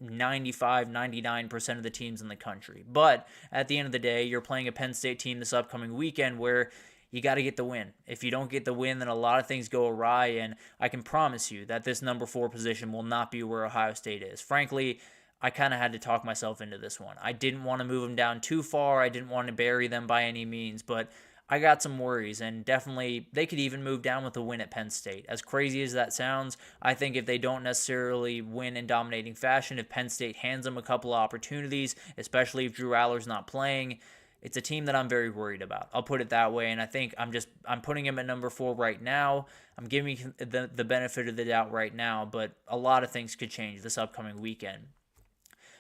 99% of the teams in the country. But at the end of the day, you're playing a Penn State team this upcoming weekend where you got to get the win. If you don't get the win, then a lot of things go awry, and I can promise you that this number 4 position will not be where Ohio State is. Frankly, I kind of had to talk myself into this one. I didn't want to move them down too far. I didn't want to bury them by any means, but I got some worries, and definitely they could even move down with a win at Penn State. As crazy as that sounds, I think if they don't necessarily win in dominating fashion, if Penn State hands them a couple of opportunities, especially if Drew Aller's not playing, it's a team that I'm very worried about. I'll put it that way, and I think I'm putting him at number 4 right now. I'm giving the benefit of the doubt right now, but a lot of things could change this upcoming weekend.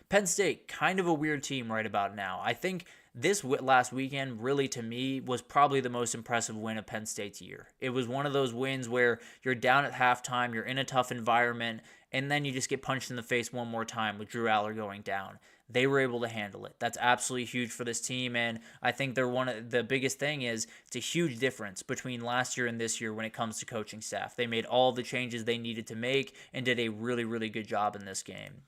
Penn State, kind of a weird team right about now. I think this last weekend, really to me, was probably the most impressive win of Penn State's year. It was one of those wins where you're down at halftime, you're in a tough environment, and then you just get punched in the face one more time with Drew Aller going down. They were able to handle it. That's absolutely huge for this team, and I think the biggest thing is it's a huge difference between last year and this year when it comes to coaching staff. They made all the changes they needed to make and did a really, really good job in this game.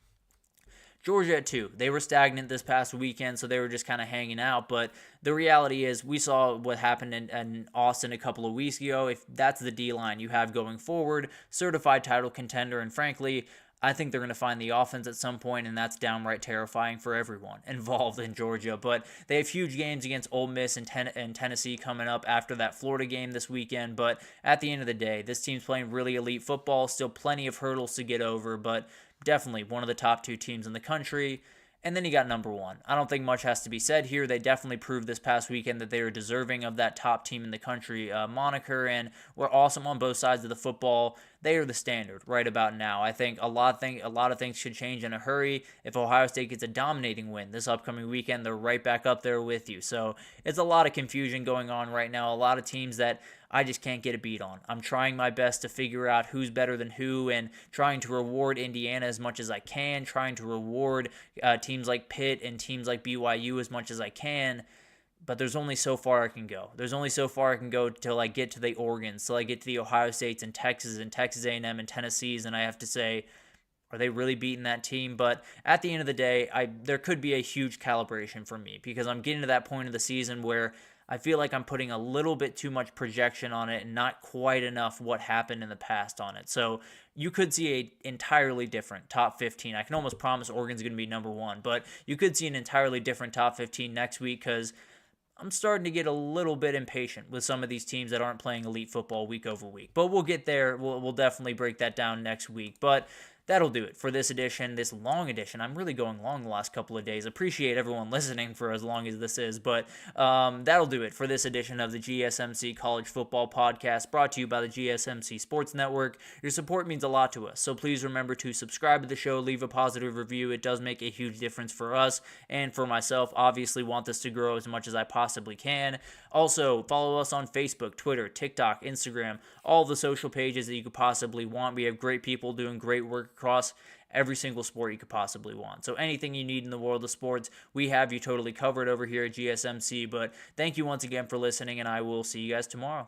Georgia at 2. They were stagnant this past weekend, so they were just kind of hanging out. But the reality is we saw what happened in Austin a couple of weeks ago. If that's the D-line you have going forward, certified title contender, and frankly, I think they're going to find the offense at some point, and that's downright terrifying for everyone involved in Georgia. But they have huge games against Ole Miss and Tennessee coming up after that Florida game this weekend. But at the end of the day, this team's playing really elite football. Still plenty of hurdles to get over, but definitely one of the top 2 teams in the country. And then you got number 1. I don't think much has to be said here. They definitely proved this past weekend that they are deserving of that top team in the country moniker, and were awesome on both sides of the football. They are the standard right about now. I think a lot of things should change in a hurry. If Ohio State gets a dominating win this upcoming weekend, they're right back up there with you. So it's a lot of confusion going on right now. A lot of teams that I just can't get a beat on. I'm trying my best to figure out who's better than who, and trying to reward Indiana as much as I can, trying to reward teams like Pitt and teams like BYU as much as I can. But there's only so far I can go. There's only so far I can go till I get to the Oregons, till I get to the Ohio States and Texas A&M and Tennessee's, and I have to say, are they really beating that team? But at the end of the day, there could be a huge calibration for me, because I'm getting to that point of the season where I feel like I'm putting a little bit too much projection on it and not quite enough what happened in the past on it. So you could see an entirely different top 15. I can almost promise Oregon's going to be number 1, but you could see an entirely different top 15 next week, because I'm starting to get a little bit impatient with some of these teams that aren't playing elite football week over week. But we'll get there. We'll definitely break that down next week. But that'll do it for this edition, this long edition. I'm really going long the last couple of days. Appreciate everyone listening for as long as this is, but that'll do it for this edition of the GSMC College Football Podcast, brought to you by the GSMC Sports Network. Your support means a lot to us, so please remember to subscribe to the show, leave a positive review. It does make a huge difference for us and for myself. Obviously, want this to grow as much as I possibly can. Also, follow us on Facebook, Twitter, TikTok, Instagram, all the social pages that you could possibly want. We have great people doing great work across every single sport you could possibly want. So anything you need in the world of sports, we have you totally covered over here at GSMC. But thank you once again for listening, and I will see you guys tomorrow.